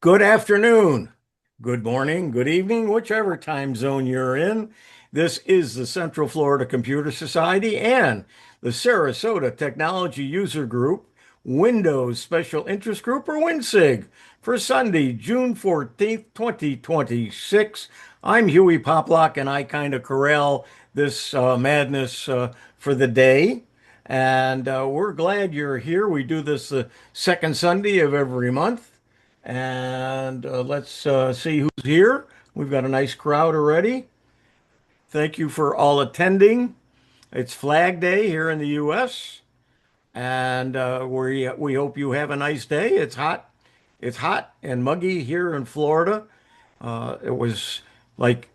Good afternoon, good morning, good evening, whichever time zone you're in. This is the Central Florida Computer Society and the Sarasota Technology User Group, Windows Special Interest Group, or WinSIG, for Sunday, June 14th, 2026. I'm Hewie Poplock, and I kind of corral this madness for the day. And we're glad you're here. We do this the second Sunday of every month. And let's see who's here. We've got a nice crowd already. Thank you for all attending. It's Flag Day here in the U.S. and we hope you have a nice day. It's hot. It's hot and muggy here in Florida. It was like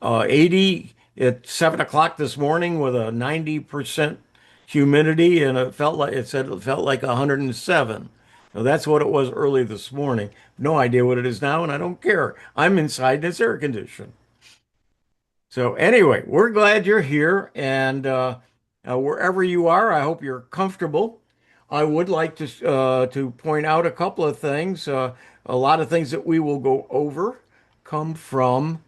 80 at 7 o'clock this morning with a 90% humidity, and it said it felt like 107. So that's what it was early this morning. No idea what it is now, and I don't care. I'm inside and it's air conditioned. So anyway, we're glad you're here, and wherever you are, I hope you're comfortable. I would like to point out a couple of things. A lot of things that we will go over come from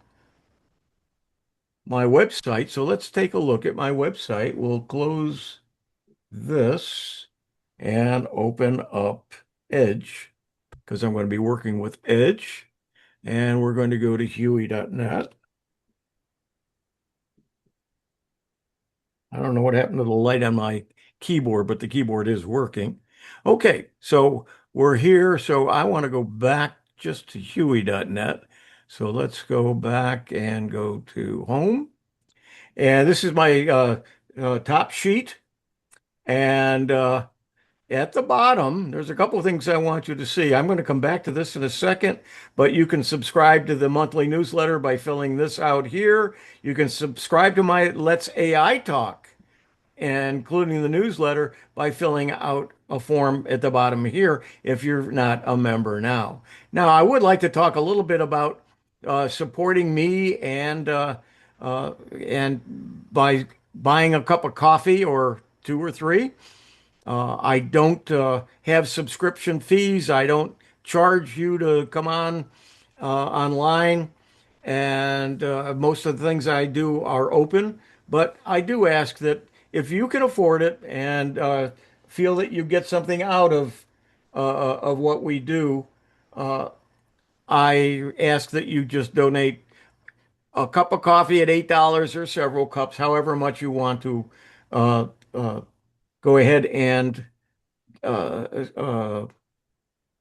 my website. So let's take a look at my website. We'll close this and open up Edge because I'm going to be working with Edge. And we're going to go to Hewie.net. I don't know what happened to the light on my keyboard, but the keyboard is working. Okay, so we're here. So I want to go back just to Hewie.net. So let's go back and go to home. And this is my top sheet. And at the bottom, there's a couple of things I want you to see. I'm going to come back to this in a second, but you can subscribe to the monthly newsletter by filling this out here. You can subscribe to my Let's AI Talk, including the newsletter, by filling out a form at the bottom here if you're not a member now. Now, I would like to talk a little bit about supporting me and by buying a cup of coffee or two or three. I don't have subscription fees. I don't charge you to come on online, and most of the things I do are open. But I do ask that if you can afford it and feel that you get something out of what we do, uh, I ask that you just donate a cup of coffee at $8 or several cups, however much you want to uh, uh, go ahead and uh, uh,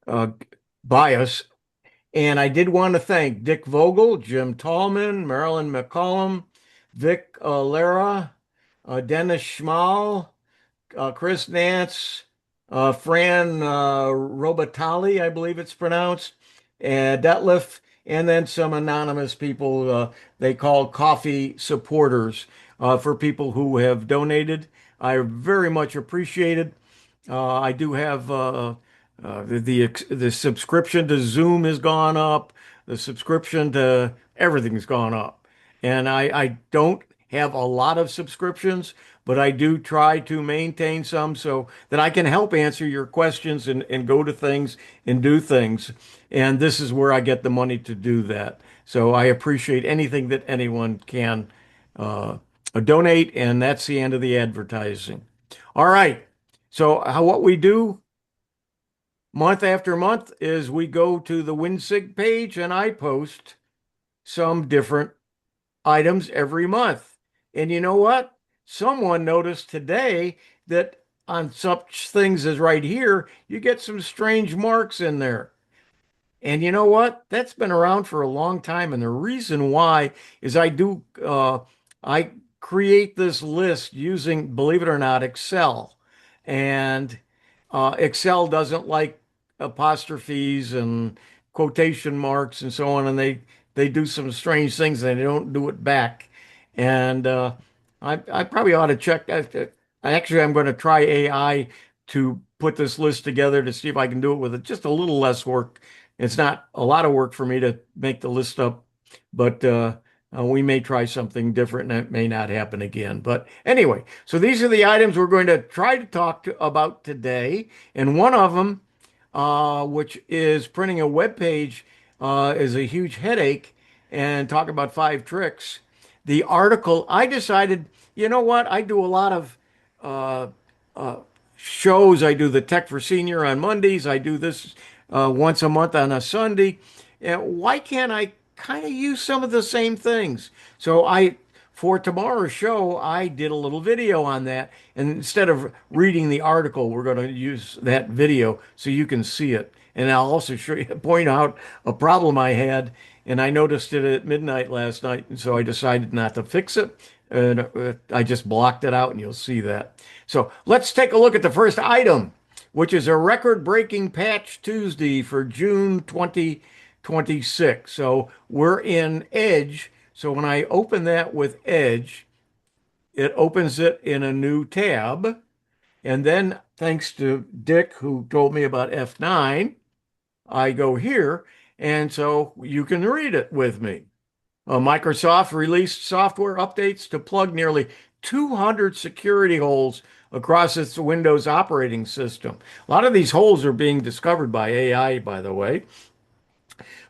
uh, bias. And I did want to thank Dick Vogel, Jim Tallman, Marilyn McCollum, Vic Lara, Dennis Schmal, Chris Nance, Fran Robatali, I believe it's pronounced, and Detlef, and then some anonymous people they call coffee supporters for people who have donated. I very much appreciate it. I do have the subscription to Zoom has gone up. The subscription to everything's gone up. And I don't have a lot of subscriptions, but I do try to maintain some so that I can help answer your questions and go to things and do things. And this is where I get the money to do that. So I appreciate anything that anyone can uh, donate, and that's the end of the advertising. All right. So what we do month after month is we go to the WinSIG page and I post some different items every month. And you know what? Someone noticed today that on such things as right here, you get some strange marks in there. And you know what? That's been around for a long time. And the reason why is I create this list using, believe it or not, Excel. And Excel doesn't like apostrophes and quotation marks and so on. And they do some strange things and they don't do it back. And I probably ought to check. Actually, I'm going to try AI to put this list together to see if I can do it with just a little less work. It's not a lot of work for me to make the list up, but we may try something different and it may not happen again. But anyway, so these are the items we're going to try to talk about today. And one of them which is printing a web page, is a huge headache, and talk about 5 tricks. The article, I decided, you know what? I do a lot of uh, uh, shows. I do the Tech for Senior on Mondays. I do this once a month on a Sunday. Why can't I kind of use some of the same things? So for tomorrow's show, I did a little video on that. And instead of reading the article, we're going to use that video so you can see it. And I'll also point out a problem I had, and I noticed it at midnight last night, and so I decided not to fix it. And I just blocked it out, and you'll see that. So let's take a look at the first item, which is a record-breaking patch Tuesday for June 2026. So we're in Edge. So when I open that with Edge, it opens it in a new tab. And then, thanks to Dick, who told me about F9, I go here, and so you can read it with me. Microsoft released software updates to plug nearly 200 security holes across its Windows operating system. A lot of these holes are being discovered by AI, by the way,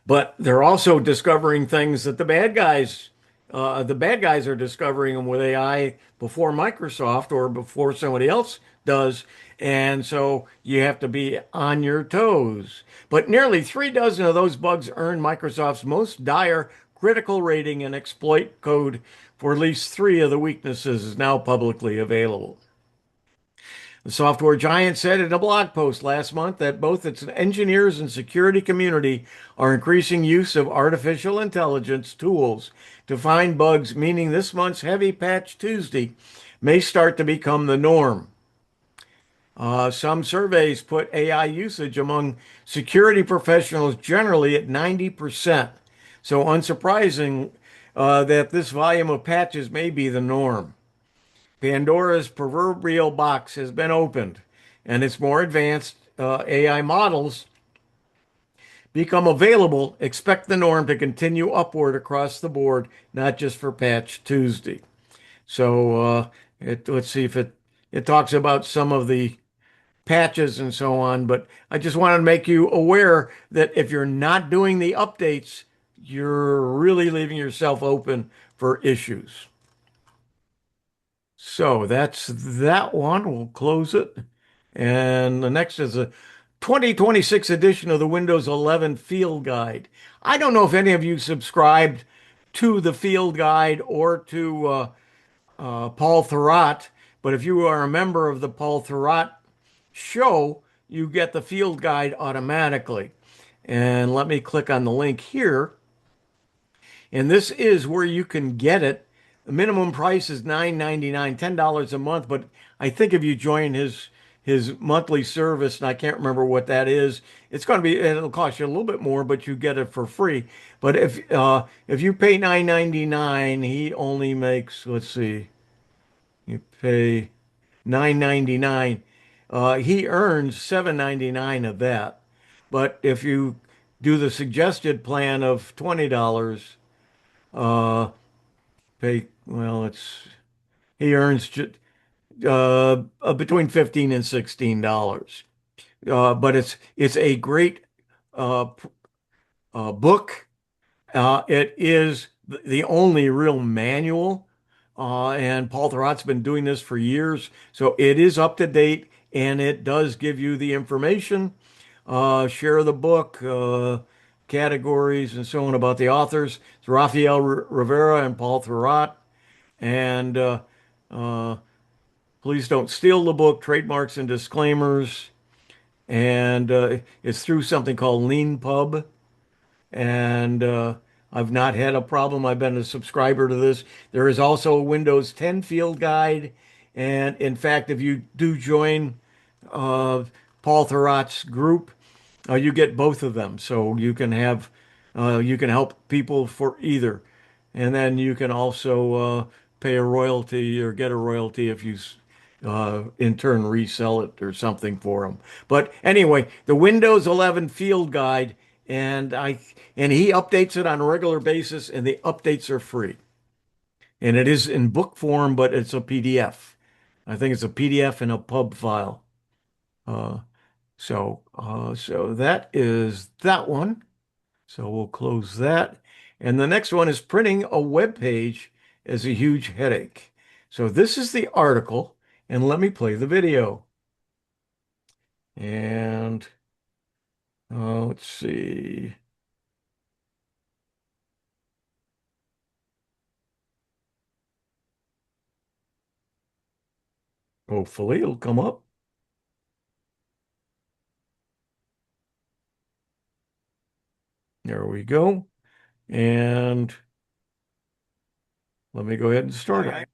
but they're also discovering things that the bad guys are discovering them with AI before Microsoft or before somebody else does. And so you have to be on your toes. But nearly 3 dozen of those bugs earned Microsoft's most dire critical rating, and exploit code for at least 3 of the weaknesses is now publicly available. The software giant said in a blog post last month that both its engineers and security community are increasing use of artificial intelligence tools to find bugs, meaning this month's Heavy Patch Tuesday may start to become the norm. Some surveys put AI usage among security professionals generally at 90%. So unsurprising that this volume of patches may be the norm. Pandora's proverbial box has been opened, and its more advanced AI models become available. Expect the norm to continue upward across the board, not just for Patch Tuesday. So let's see if it talks about some of the patches and so on, but I just wanted to make you aware that if you're not doing the updates, you're really leaving yourself open for issues. So that's that one. We'll close it. And the next is a 2026 edition of the Windows 11 Field Guide. I don't know if any of you subscribed to the Field Guide or to Paul Thurrott, but if you are a member of the Paul Thurrott show, you get the Field Guide automatically. And let me click on the link here. And this is where you can get it. The minimum price is $9.99, $10 a month. But I think if you join his monthly service, and I can't remember what that is, it's going to be, it'll cost you a little bit more, but you get it for free. But if you pay $9.99, he only makes, let's see, you pay $9.99. He earns $7.99 of that. But if you do the suggested plan of $20, uh, pay, well, it's, he earns between 15 and $16. But it's a great uh, book. It is the only real manual, and Paul Thurrott's been doing this for years, so it is up to date and it does give you the information. Share the book, categories, and so on about the authors. It's Rafael Rivera and Paul Thurrott. And uh, please don't steal the book, trademarks and disclaimers. And it's through something called LeanPub. And I've not had a problem. I've been a subscriber to this. There is also a Windows 10 field guide. And in fact, if you do join uh, Paul Thurrott's group, you get both of them. So you can help people for either. And then you can also pay a royalty or get a royalty if you in turn resell it or something for them. But anyway, the Windows 11 Field Guide, and he updates it on a regular basis, and the updates are free. And it is in book form, but it's a PDF. I think it's a PDF and a pub file. Uh, So that is that one. So we'll close that. And the next one is printing a web page is a huge headache. So this is the article, and let me play the video. And let's see. Hopefully it'll come up. There we go. And let me go ahead and start it.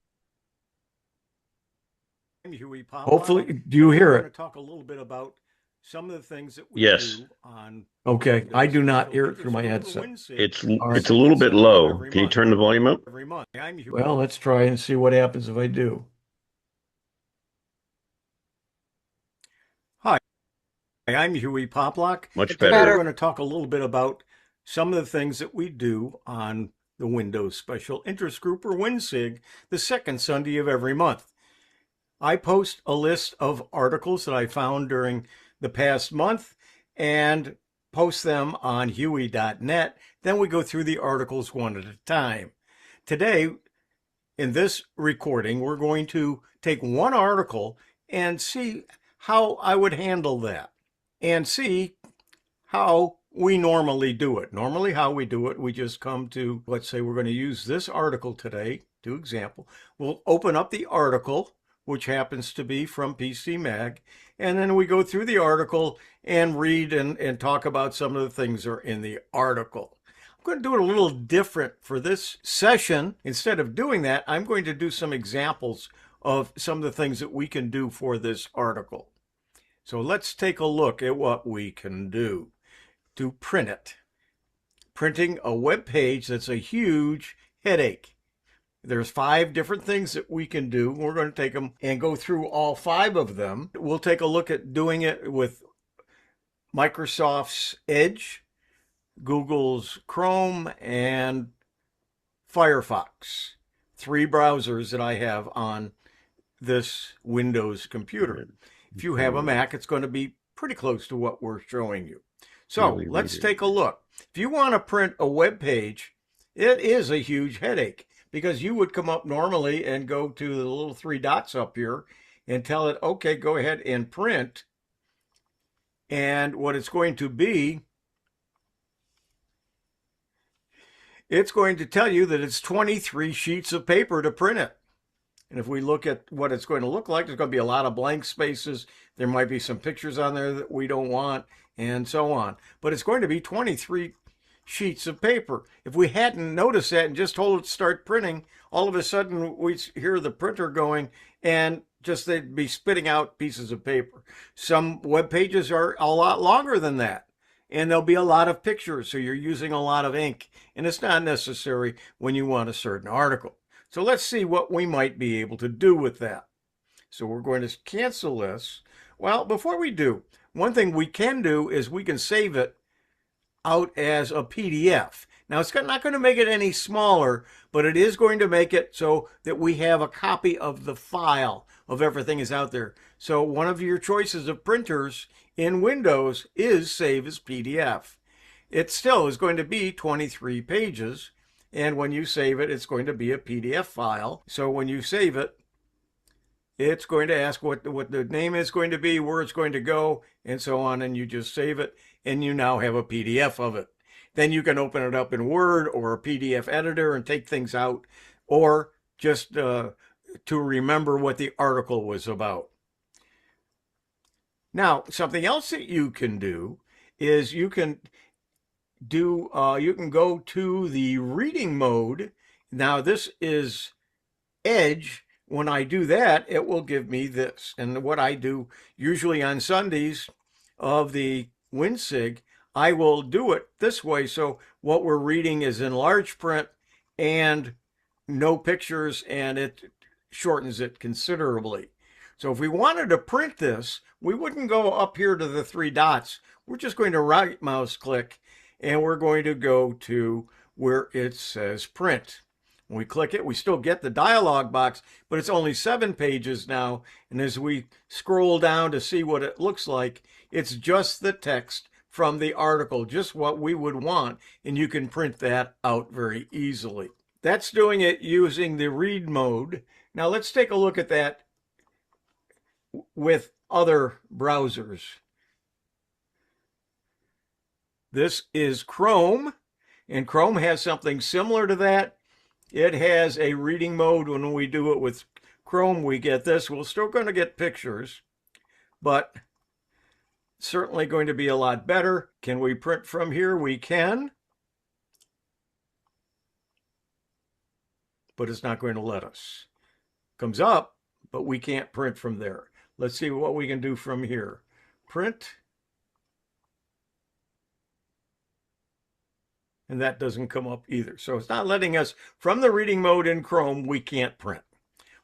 I'm Hewie Poplock. Hopefully, do you hear it? We're going to talk a little bit about some of the things that we do on. Okay, I do not hear it through my headset. It's a little bit low. Can you turn the volume up? Well, let's try and see what happens if I do. Hi, I'm Hewie Poplock. Much better. We're going to talk a little bit about some of the things that we do on the Windows Special Interest Group, or WinSIG, the second Sunday of every month. I post a list of articles that I found during the past month and post them on hewie.net. Then we go through the articles one at a time. Today, in this recording, we're going to take one article and see how I would handle that and see how we normally do it. Normally, how we do it, we just come to, let's say we're going to use this article today, to example. We'll open up the article, which happens to be from PC Mag, and then we go through the article and read and talk about some of the things that are in the article. I'm going to do it a little different for this session. Instead of doing that, I'm going to do some examples of some of the things that we can do for this article. So let's take a look at what we can do to print it. Printing a web page, that's a huge headache. There's 5 different things that we can do. We're going to take them and go through all 5 of them. We'll take a look at doing it with Microsoft's Edge, Google's Chrome, and Firefox. 3 browsers that I have on this Windows computer. If you have a Mac, it's going to be pretty close to what we're showing you. So let's take a look. If you want to print a web page, it is a huge headache, because you would come up normally and go to the little 3 dots up here and tell it, okay, go ahead and print. And what it's going to be, it's going to tell you that it's 23 sheets of paper to print it. And if we look at what it's going to look like, there's going to be a lot of blank spaces. There might be some pictures on there that we don't want, and so on. But it's going to be 23 sheets of paper. If we hadn't noticed that and just told it to start printing, all of a sudden we hear the printer going and just they'd be spitting out pieces of paper. Some web pages are a lot longer than that, and there'll be a lot of pictures, so you're using a lot of ink, and it's not necessary when you want a certain article. So let's see what we might be able to do with that. So we're going to cancel this. Well, before we do, one thing we can do is we can save it out as a PDF. Now, it's not going to make it any smaller, but it is going to make it so that we have a copy of the file of everything is out there. So one of your choices of printers in Windows is save as PDF. It still is going to be 23 pages, and when you save it, it's going to be a PDF file. So when you save it, it's going to ask what the name is going to be, where it's going to go, and so on, and you just save it, and you now have a PDF of it. Then you can open it up in Word or a PDF editor and take things out, or just to remember what the article was about. Now, something else that you can do is you can go to the reading mode. Now, this is Edge. When I do that, it will give me this. And what I do usually on Sundays of the WinSIG, I will do it this way. So what we're reading is in large print and no pictures, and it shortens it considerably. So if we wanted to print this, we wouldn't go up here to the 3 dots. We're just going to right mouse click, and we're going to go to where it says print. When we click it, we still get the dialog box, but it's only 7 pages now. And as we scroll down to see what it looks like, it's just the text from the article, just what we would want. And you can print that out very easily. That's doing it using the read mode. Now let's take a look at that with other browsers. This is Chrome, and Chrome has something similar to that. It has a reading mode. When we do it with Chrome, we get this. We're still going to get pictures, but certainly going to be a lot better. Can we print from here? We can, but it's not going to let us. Comes up, but we can't print from there. Let's see what we can do from here. Print. And that doesn't come up either. So it's not letting us, from the reading mode in Chrome, we can't print.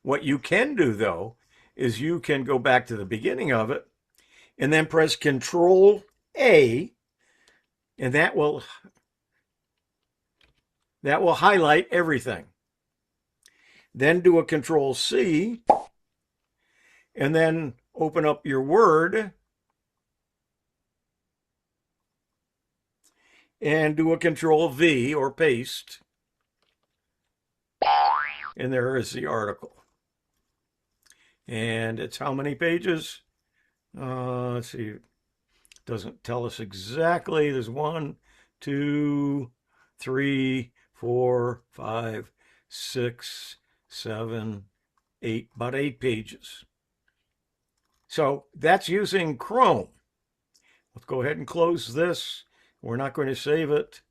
What you can do, though, is you can go back to the beginning of it and then press Control A, and that will highlight everything. Then do a Control C, and then open up your Word and do a Control V or paste. And there is the article. And it's how many pages? Let's see. It doesn't tell us exactly. There's 1, 2, 3, 4, 5, 6, 7, 8, about 8 pages. So that's using Chrome. Let's go ahead and close this. We're not going to save it.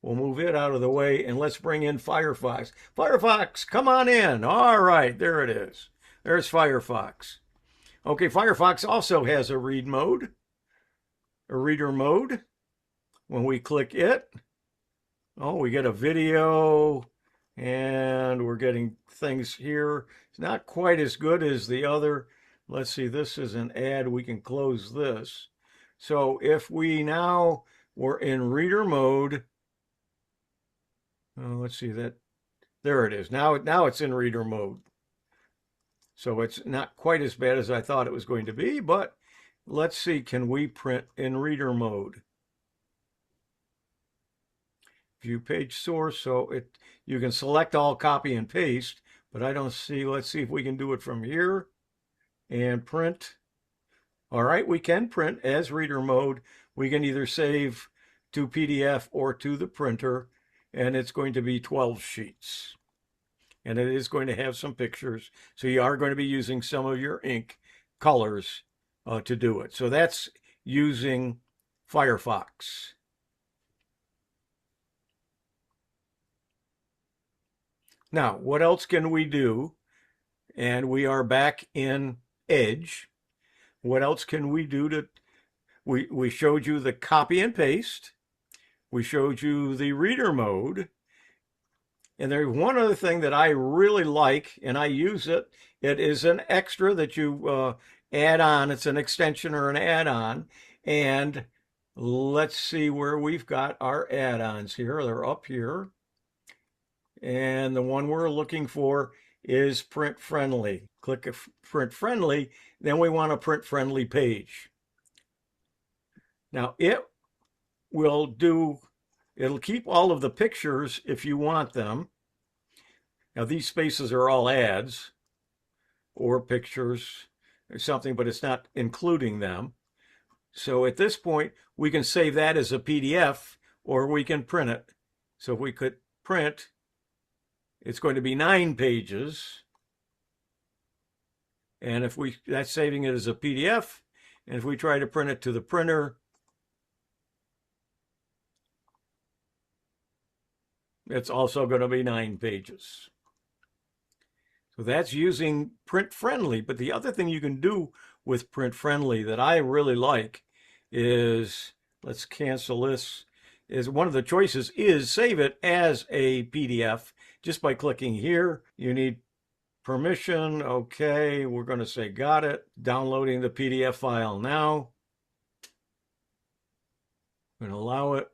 We'll move it out of the way, and let's bring in Firefox. Firefox, come on in. All right, there it is. There's Firefox. Okay, Firefox also has a read mode, a reader mode. When we click it, oh, we get a video, and we're getting things here. It's not quite as good as the other. Let's see, this is an ad. We can close this. So if we now were in reader mode, let's see that. There it is. Now it's in reader mode. So it's not quite as bad as I thought it was going to be, but let's see, can we print in reader mode? View page source, so you can select all, copy and paste, but I don't see. Let's see if we can do it from here and print. All right, we can print as reader mode. We can either save to PDF or to the printer, and it's going to be 12 sheets. And it is going to have some pictures, so you are going to be using some of your ink colors to do it. So that's using Firefox. Now, what else can we do? And we are back in Edge. What else can we do to, we showed you the copy and paste. We showed you the reader mode. And there's one other thing that I really like, and I use it. It is an extra that you add on. It's an extension or an add-on. And let's see where we've got our add-ons here. They're up here. And the one we're looking for is PrintFriendly. Click PrintFriendly, then we want a PrintFriendly page. Now it'll keep all of the pictures if you want them. Now these spaces are all ads or pictures or something, but it's not including them. So at this point, we can save that as a PDF or we can print it. So if we could print, it's going to be 9 pages. And if that's saving it as a PDF. And if we try to print it to the printer, it's also going to be 9 pages. So that's using PrintFriendly. But the other thing you can do with PrintFriendly that I really like is, let's cancel this, is one of the choices is save it as a PDF just by clicking here. You need permission. Okay, we're going to say got it. Downloading the PDF file now. I'm going to allow it.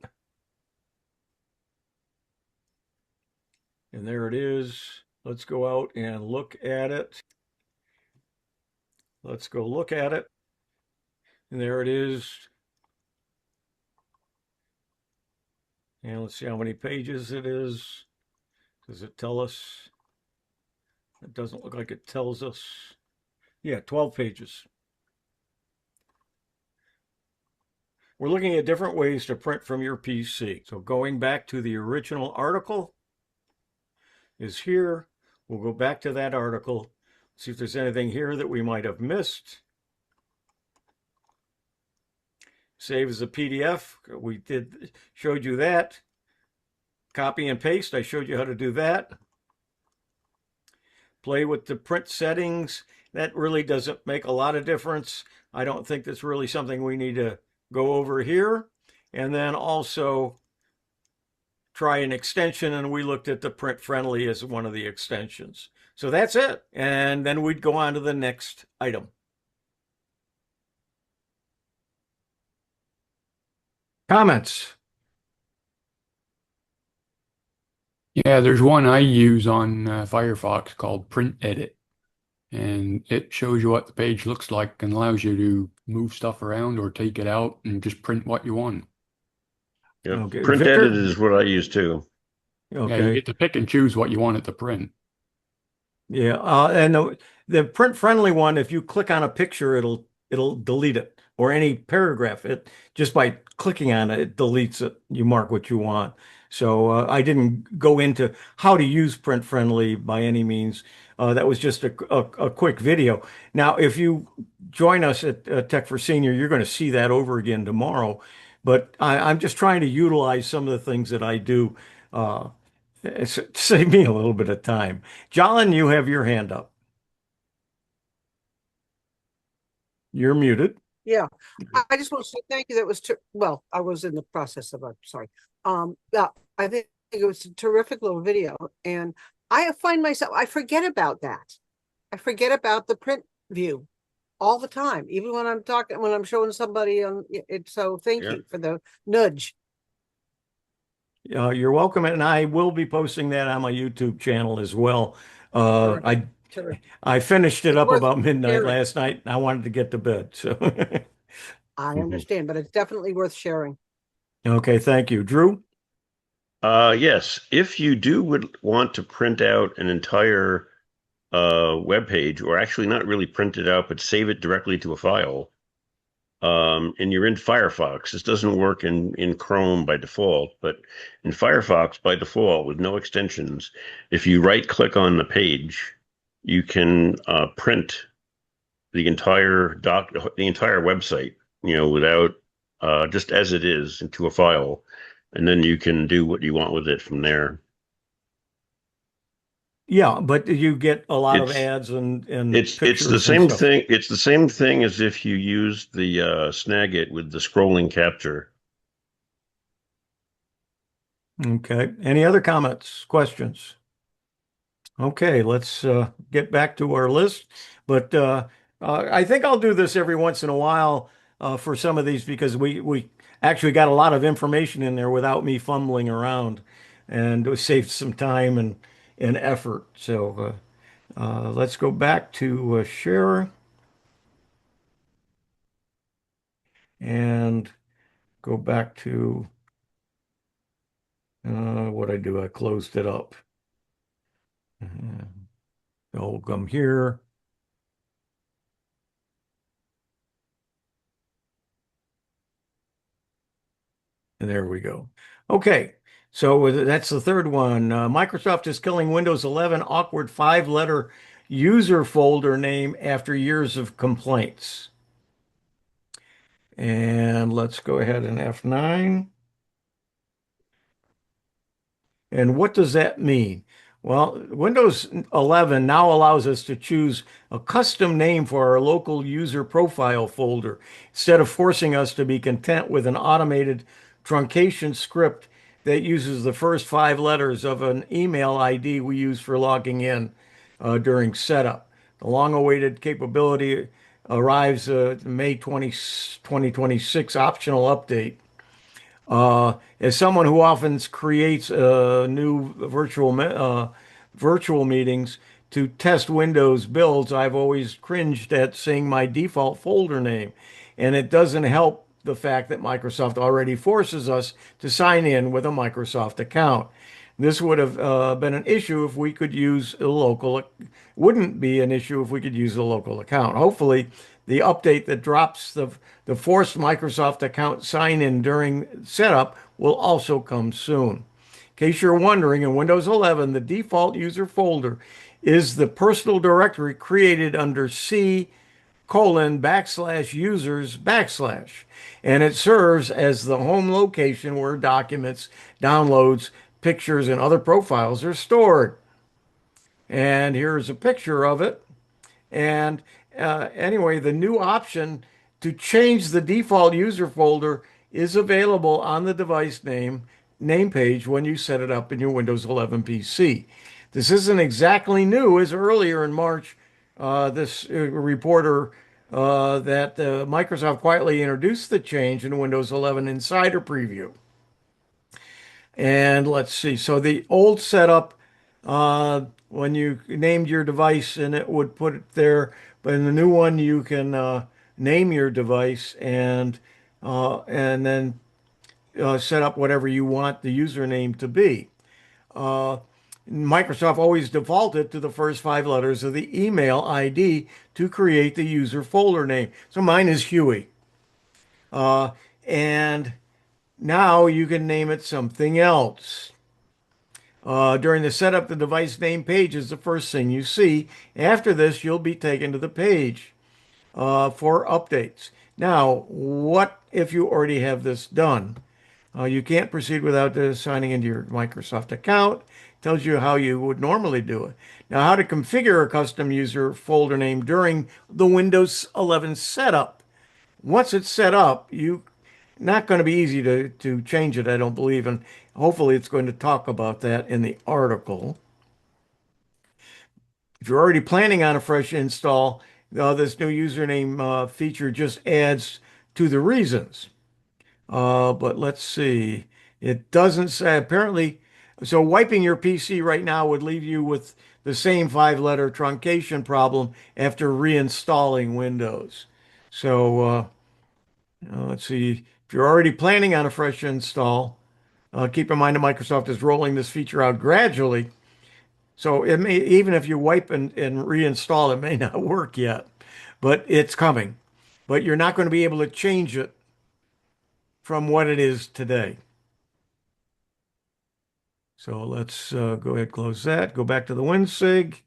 And there it is. Let's go out and look at it. Let's go look at it. And there it is. And let's see how many pages it is. Does it tell us? It doesn't look like it tells us. Yeah, 12 pages. We're looking at different ways to print from your PC. So going back to the original article is here. We'll go back to that article, see if there's anything here that we might have missed. Save as a PDF. We showed you that. Copy and paste. I showed you how to do that. Play with the print settings. That really doesn't make a lot of difference. I don't think that's really something we need to go over here. And then also try an extension, and we looked at the PrintFriendly as one of the extensions. So that's it. And then we'd go on to the next item. Comments? Yeah, there's one I use on Firefox called Print Edit, and it shows you what the page looks like and allows you to move stuff around or take it out and just print what you want. Yep. Okay. Print Victor? edit is what I use too. Yeah, you Okay. get to pick and choose what you want it to print. Yeah. And the PrintFriendly one, if you click on a picture, it'll delete it, or any paragraph. It just by clicking on it, it deletes it. You mark what you want. So I didn't go into how to use PrintFriendly by any means. That was just a quick video. Now, if you join us at Tech for Senior, you're going to see that over again tomorrow. But I'm just trying to utilize some of the things that I do. Save me a little bit of time. John, you have your hand up. You're muted. Yeah, I just want to say thank you. That was well, I was in the process of, sorry. Yeah, I think it was a terrific little video, and I find myself, I forget about that. I forget about the print view all the time, even when I'm talking, when I'm showing somebody on it. So thank Yeah. you for the nudge. You're welcome, and I will be posting that on my YouTube channel as well. Terrific. I finished it It's up worth about midnight sharing. last night. I wanted to get to bed, so I understand, but it's definitely worth sharing. okay, thank you, Drew. Yes, if you would want to print out an entire web page, or actually not really print it out, but save it directly to a file, and you're in Firefox. This doesn't work in Chrome by default, but in Firefox by default with no extensions, if you right click on the page, you can print the entire website, without just as it is into a file, and then you can do what you want with it from there. Yeah, but you get a lot of It's ads and it's the pictures and same stuff. thing. It's the same thing as if you used the Snagit with the scrolling capture. Okay. Any other comments, questions? Okay, let's get back to our list. But I think I'll do this every once in a while for some of these, because we actually got a lot of information in there without me fumbling around, and it saved some time and effort. So let's go back to share and go back to what I do. I closed it up. I'll come here. And there we go. Okay, so that's the third one. Microsoft is killing Windows 11 awkward 5-letter user folder name after years of complaints. And let's go ahead and F9. And what does that mean? Well, Windows 11 now allows us to choose a custom name for our local user profile folder, instead of forcing us to be content with an automated truncation script that uses the first 5 letters of an email ID we use for logging in during setup. The long-awaited capability arrives May 20, 2026 optional update. As someone who often creates new virtual meetings to test Windows builds, I've always cringed at seeing my default folder name. And it doesn't help the fact that Microsoft already forces us to sign in with a Microsoft account. This would have been an issue if we could use a local, wouldn't be an issue if we could use a local account. Hopefully, the update that drops the forced Microsoft account sign in during setup will also come soon. In case you're wondering, in Windows 11, the default user folder is the personal directory created under C:\users\, and it serves as the home location where documents, downloads, pictures, and other profiles are stored. And here's a picture of it. And anyway, the new option to change the default user folder is available on the device name page when you set it up in your Windows 11 PC. This isn't exactly new, as earlier in March, this reporter that Microsoft quietly introduced the change in Windows 11 Insider Preview. And let's see. So the old setup, when you named your device and it would put it there, but in the new one you can name your device and then set up whatever you want the username to be. Uh, Microsoft always defaulted to the first 5 letters of the email ID to create the user folder name. So mine is Hewie. And now you can name it something else. During the setup, the device name page is the first thing you see. After this, you'll be taken to the page for updates. Now, what if you already have this done? You can't proceed without signing into your Microsoft account. Tells you how you would normally do it. Now, how to configure a custom user folder name during the Windows 11 setup. Once it's set up, you not going to be easy to change it, I don't believe, and hopefully it's going to talk about that in the article. If you're already planning on a fresh install, this new username feature just adds to the reasons. But let's see. It doesn't say, apparently, so wiping your PC right now would leave you with the same 5 letter truncation problem after reinstalling Windows. So let's see. If you're already planning on a fresh install, keep in mind that Microsoft is rolling this feature out gradually. So it may, even if you wipe and reinstall, it may not work yet, but it's coming. But you're not going to be able to change it from what it is today. So let's go ahead, close that, go back to the WinSIG.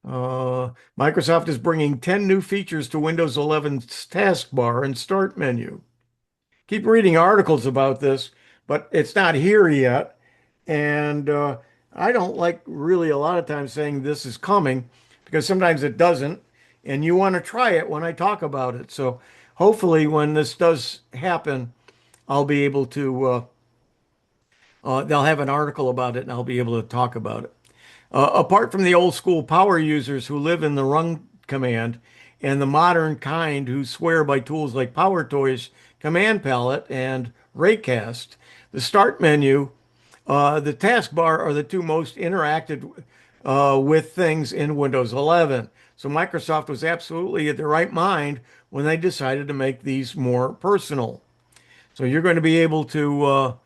Microsoft is bringing 10 new features to Windows 11's taskbar and start menu. Keep reading articles about this, but it's not here yet. And I don't like really a lot of times saying this is coming because sometimes it doesn't. And you want to try it when I talk about it. So hopefully when this does happen, I'll be able to, they'll have an article about it and I'll be able to talk about it. Apart from the old school power users who live in the run command and the modern kind who swear by tools like PowerToys, Command Palette, and Raycast, the start menu, the taskbar are the two most interacted with things in Windows 11. So Microsoft was absolutely at the right mind when they decided to make these more personal. So you're going to be able to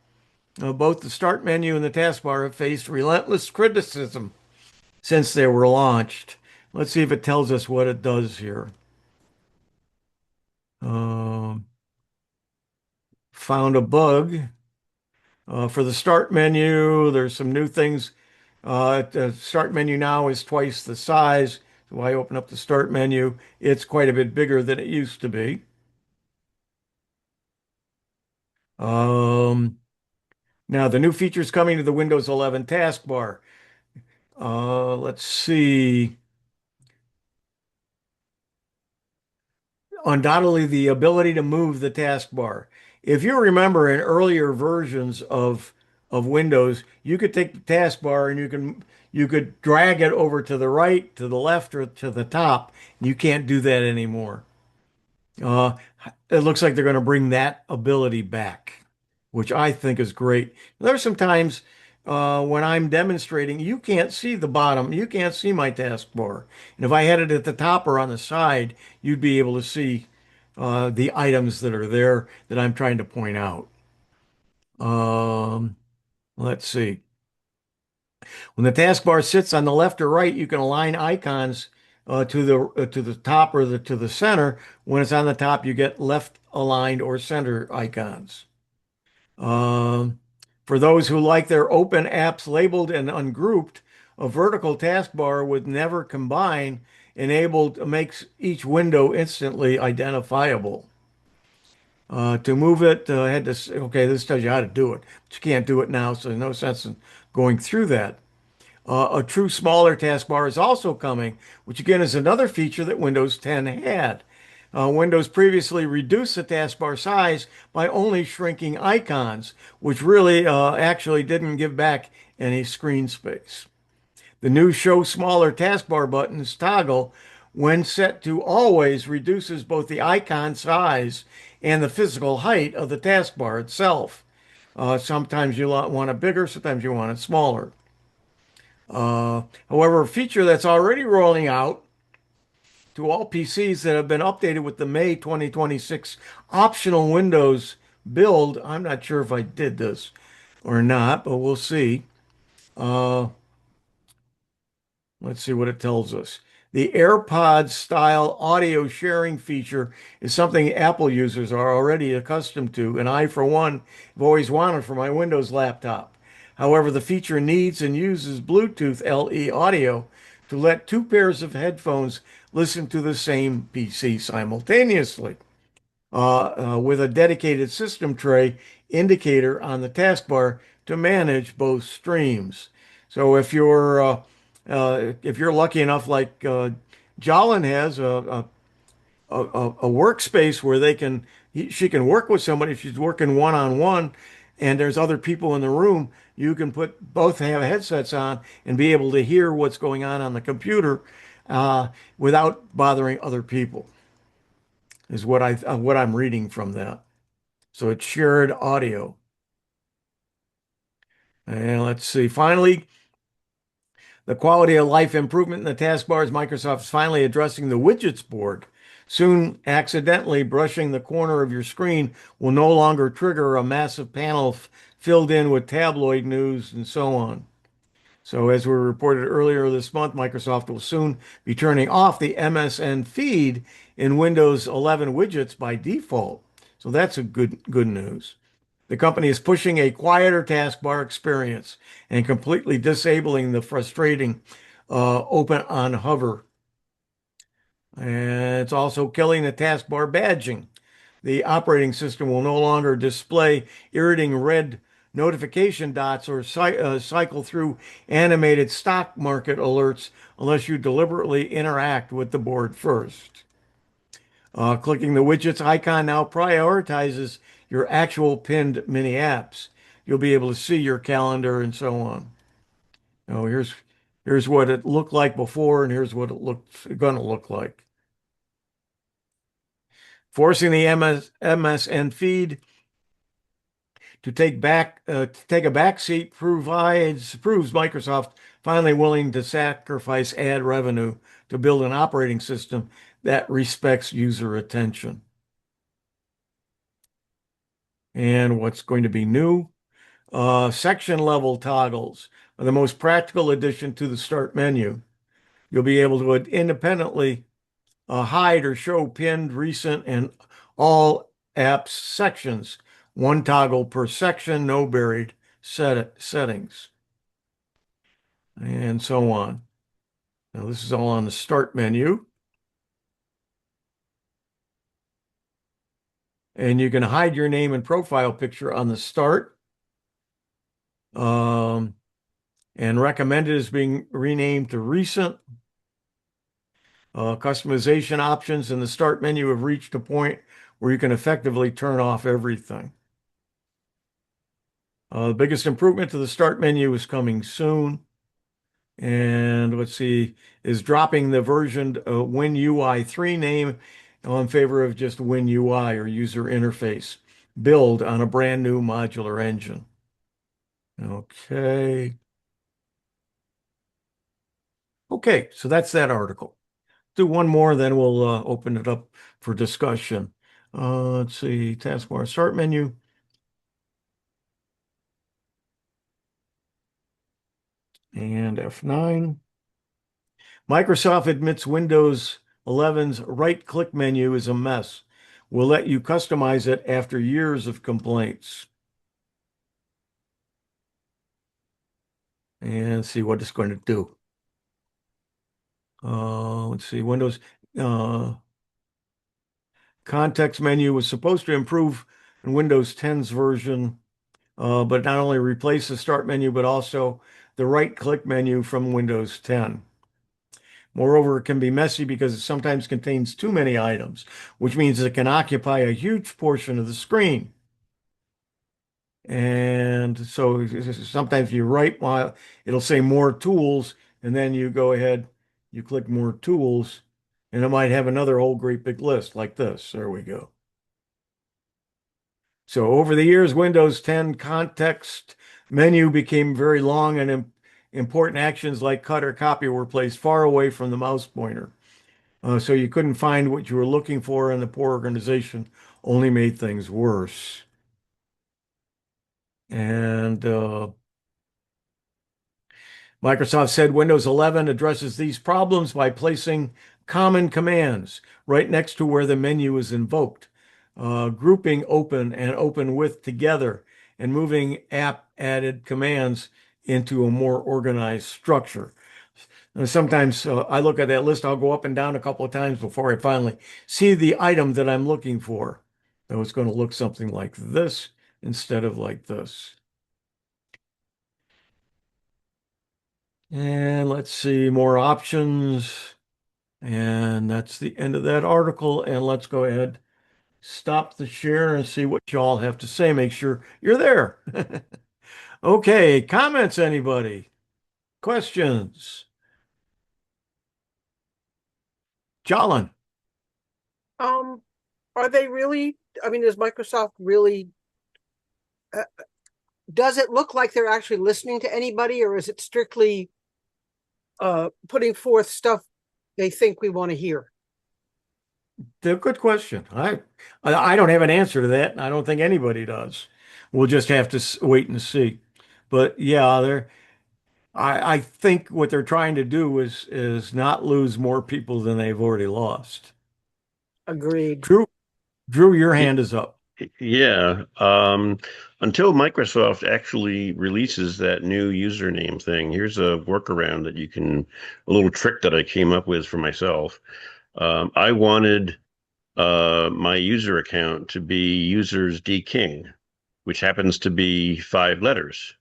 both the start menu and the taskbar have faced relentless criticism since they were launched. Let's see if it tells us what it does here. Found a bug. For the start menu, there's some new things. The start menu now is twice the size. So I open up the start menu. It's quite a bit bigger than it used to be. Now, the new features coming to the Windows 11 taskbar. Let's see. Undoubtedly, the ability to move the taskbar. If you remember in earlier versions of Windows, you could take the taskbar and you could drag it over to the right, to the left, or to the top. You can't do that anymore. Uh, it looks like they're going to bring that ability back, which I think is great. There's some times when I'm demonstrating, you can't see the bottom, you can't see my taskbar. And if I had it at the top or on the side, you'd be able to see the items that are there that I'm trying to point out. Um, let's see. When the taskbar sits on the left or right, you can align icons to the top or to the center. When it's on the top, you get left aligned or center icons. Um, for those who like their open apps labeled and ungrouped, a vertical taskbar with never combine enabled makes each window instantly identifiable. To move it, I had to, okay, this tells you how to do it, but you can't do it now, so there's no sense in going through that. A true smaller taskbar is also coming, which again is another feature that Windows 10 had. Windows previously reduced the taskbar size by only shrinking icons, which really actually didn't give back any screen space. The new Show Smaller Taskbar buttons toggle, when set to always, reduces both the icon size and the physical height of the taskbar itself. Sometimes you want it bigger, sometimes you want it smaller. However, a feature that's already rolling out to all PCs that have been updated with the May 2026 optional Windows build. I'm not sure if I did this or not, but we'll see. Uh, let's see what it tells us. The AirPods style audio sharing feature is something Apple users are already accustomed to, and I, for one, have always wanted for my Windows laptop. However, the feature needs and uses Bluetooth LE audio to let two pairs of headphones listen to the same PC simultaneously, with a dedicated system tray indicator on the taskbar to manage both streams. So if you're lucky enough, like Jolin has a workspace where she can work with somebody if she's working one-on-one, and there's other people in the room, you can both have headsets on and be able to hear what's going on the computer without bothering other people, is what I'm reading from that. So it's shared audio. And let's see. Finally, the quality of life improvement in the taskbars, Microsoft is finally addressing the widgets board. Soon, accidentally brushing the corner of your screen will no longer trigger a massive panel filled in with tabloid news and so on. So, as we reported earlier this month, Microsoft will soon be turning off the MSN feed in Windows 11 widgets by default. So that's a good news. The company is pushing a quieter taskbar experience and completely disabling the frustrating open on hover. And it's also killing the taskbar badging. The operating system will no longer display irritating red notification dots or cycle through animated stock market alerts unless you deliberately interact with the board first. Clicking the widgets icon now prioritizes your actual pinned mini apps. You'll be able to see your calendar and so on. Now, here's what it looked like before, and here's what it's going to look like. Forcing the MSN feed to take a back seat proves Microsoft finally willing to sacrifice ad revenue to build an operating system that respects user attention. And what's going to be new? Section level toggles are the most practical addition to the start menu. You'll be able to independently hide or show pinned, recent, and all apps sections. One toggle per section, no buried settings, and so on. Now, this is all on the start menu. And you can hide your name and profile picture on the start. And recommended is being renamed to recent. Customization options in the start menu have reached a point where you can effectively turn off everything. The biggest improvement to the start menu is coming soon. And let's see, is dropping the versioned WinUI 3 name I'm in favor of just WinUI or user interface build on a brand new modular engine. Okay. Okay, so that's that article. Do one more, then we'll open it up for discussion. Let's see, taskbar start menu. And F9. Microsoft admits Windows 11's right-click menu is a mess. We'll let you customize it after years of complaints. And see what it's going to do. Let's see, Windows context menu was supposed to improve in Windows 10's version, but not only replace the start menu, but also the right-click menu from Windows 10. Moreover, it can be messy because it sometimes contains too many items, which means it can occupy a huge portion of the screen. And so sometimes you write while it'll say more tools, and then you go ahead, you click more tools, and it might have another whole great big list like this. There we go. So over the years, Windows 10 context menu became very long, and important actions like cut or copy were placed far away from the mouse pointer. So you couldn't find what you were looking for, and the poor organization only made things worse. And Microsoft said Windows 11 addresses these problems by placing common commands right next to where the menu is invoked, grouping open and open with together, and moving app added commands into a more organized structure. And sometimes I look at that list, I'll go up and down a couple of times before I finally see the item that I'm looking for. So it's going to look something like this instead of like this. And let's see, more options. And that's the end of that article. And let's go ahead, stop the share and see what y'all have to say. Make sure you're there. Okay, comments, anybody? Questions? Jolin. Are they really, I mean, is Microsoft really, does it look like they're actually listening to anybody, or is it strictly putting forth stuff they think we want to hear? The good question. I don't have an answer to that, and I don't think anybody does. We'll just have to wait and see. But yeah, I think what they're trying to do is not lose more people than they've already lost. Agreed. Drew, your hand is up. Yeah. Until Microsoft actually releases that new username thing, here's a workaround that a little trick that I came up with for myself. I wanted my user account to be users D King, which happens to be 5 letters.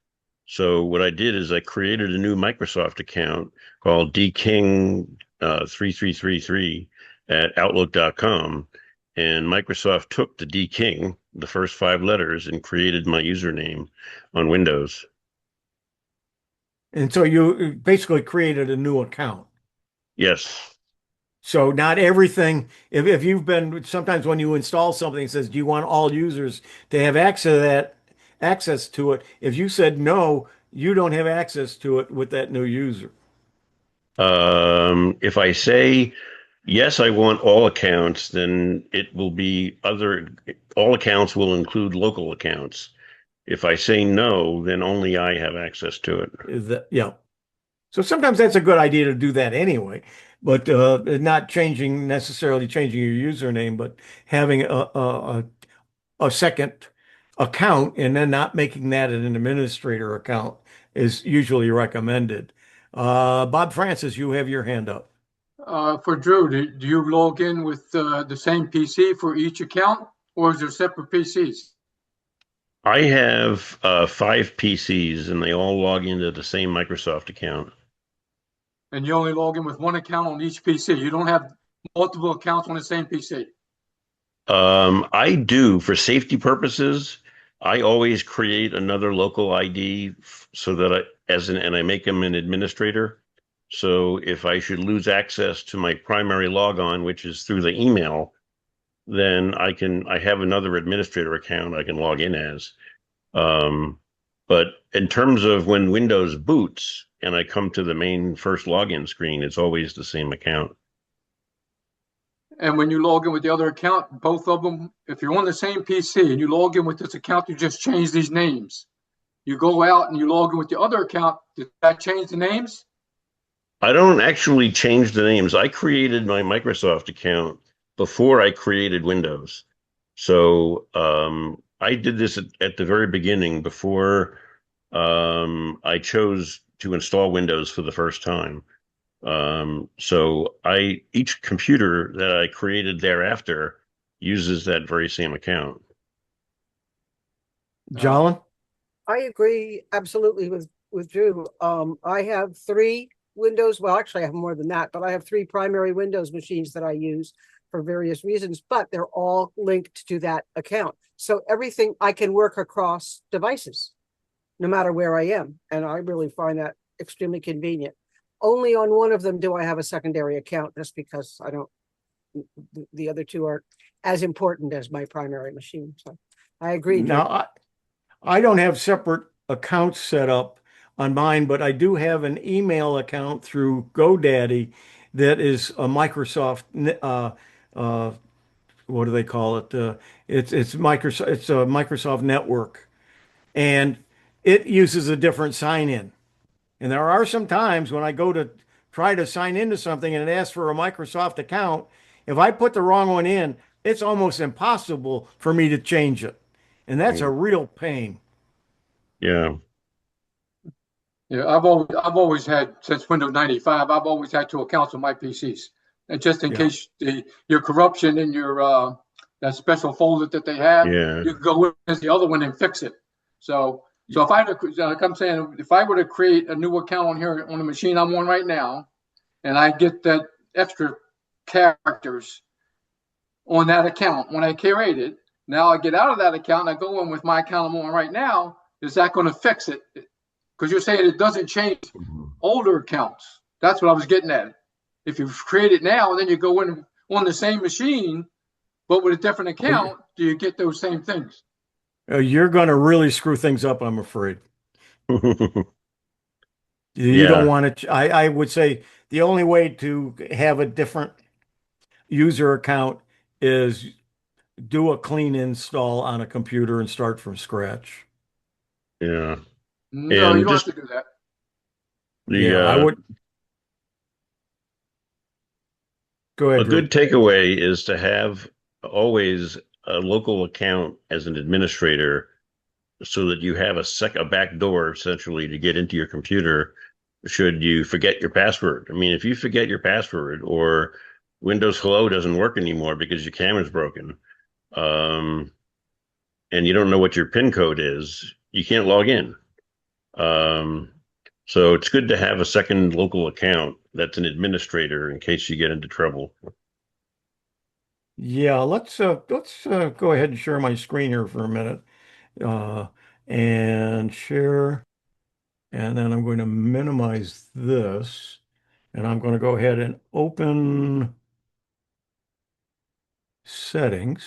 So what I did is I created a new Microsoft account called dking3333 at outlook.com. And Microsoft took the dking, the first 5 letters, and created my username on Windows. And so you basically created a new account. Yes. So not everything, if you've been, sometimes when you install something, it says, do you want all users to have access to it? If you said no, you don't have access to it with that new user. If I say yes, I want all accounts, then it will be all accounts will include local accounts. If I say no, then only I have access to it. Yeah. So sometimes that's a good idea to do that anyway, but not necessarily changing your username, but having a second account and then not making that an administrator account is usually recommended. Bob Francis, you have your hand up. For Drew, do you log in with the same PC for each account, or is there separate PCs? I have 5 PCs, and they all log into the same Microsoft account. And you only log in with one account on each PC. You don't have multiple accounts on the same PC. I do, for safety purposes. I always create another local ID so that I make them an administrator. So if I should lose access to my primary logon, which is through the email, then I have another administrator account I can log in as. But in terms of when Windows boots and I come to the main first login screen, it's always the same account. And when you log in with the other account, both of them, if you're on the same PC and you log in with this account, you just change these names. You go out and you log in with the other account, did that change the names? I don't actually change the names. I created my Microsoft account before I created Windows. So I did this at the very beginning before I chose to install Windows for the first time. So each computer that I created thereafter uses that very same account. Jolin? I agree absolutely with Drew. I have 3 Windows. Well, actually, I have more than that, but I have 3 primary Windows machines that I use for various reasons, but they're all linked to that account. So everything I can work across devices, no matter where I am. And I really find that extremely convenient. Only on one of them do I have a secondary account, just because I don't, the other 2 aren't as important as my primary machine. So I agree. Drew. Now, I don't have separate accounts set up on mine, but I do have an email account through GoDaddy that is a Microsoft, what do they call it? It's Microsoft, it's a Microsoft network, and it uses a different sign-in. And there are some times when I go to try to sign into something and it asks for a Microsoft account. If I put the wrong one in, it's almost impossible for me to change it. And that's a real pain. Yeah. Yeah, I've always had, since Windows 95, I've always had 2 accounts on my PCs. And just in Yeah. case your corruption in your that special folder that they have, Yeah. you can go in as the other one and fix it. So if I had to, like I'm saying, if I were to create a new account on here on the machine I'm on right now, and I get that extra characters on that account when I create it, now I get out of that account and I go in with my account I'm on right now, is that going to fix it? Because you're saying it doesn't change older accounts. That's what I was getting at. If you create it now and then you go in on the same machine, but with a different account, do you get those same things? You're going to really screw things up, I'm afraid. You Yeah. don't want to, I would say the only way to have a different user account is do a clean install on a computer and start from scratch. Yeah. No, And you don't just have to do that. Yeah, I would. Go ahead, a Drew. good takeaway is to have always a local account as an administrator so that you have a back door essentially to get into your computer should you forget your password. I mean, if you forget your password or Windows Hello doesn't work anymore because your camera's broken, and you don't know what your PIN code is, you can't log in. So it's good to have a second local account that's an administrator in case you get into trouble. Yeah, let's go ahead and share my screen here for a minute. And share, and then I'm going to minimize this, and I'm going to go ahead and open settings.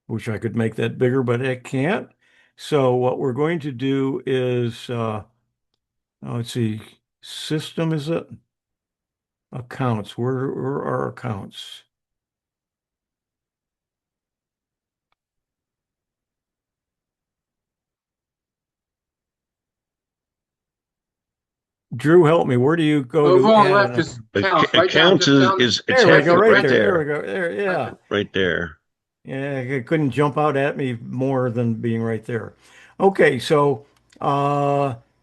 Wish I could make that bigger, but I can't. So what we're going to do is, let's see, system, is it? Accounts, where are our accounts? Drew, help me. Where do you go Over to on add left an is accounts, right down, Accounts just down. is it's There we half go, right right there. There we there, go. There, yeah. right there. Yeah, it couldn't jump out at me more than being right there. Okay, so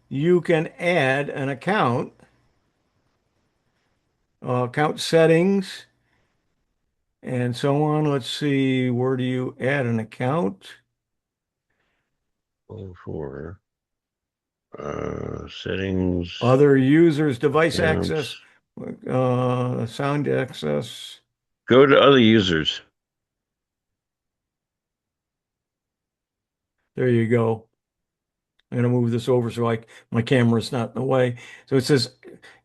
you can add an account, account settings, and so on. Let's see, where do you add an account? For settings, Other users, device access, accounts. sound access. Go to other users. There you go. I'm going to move this over so my camera's not in the way. So it says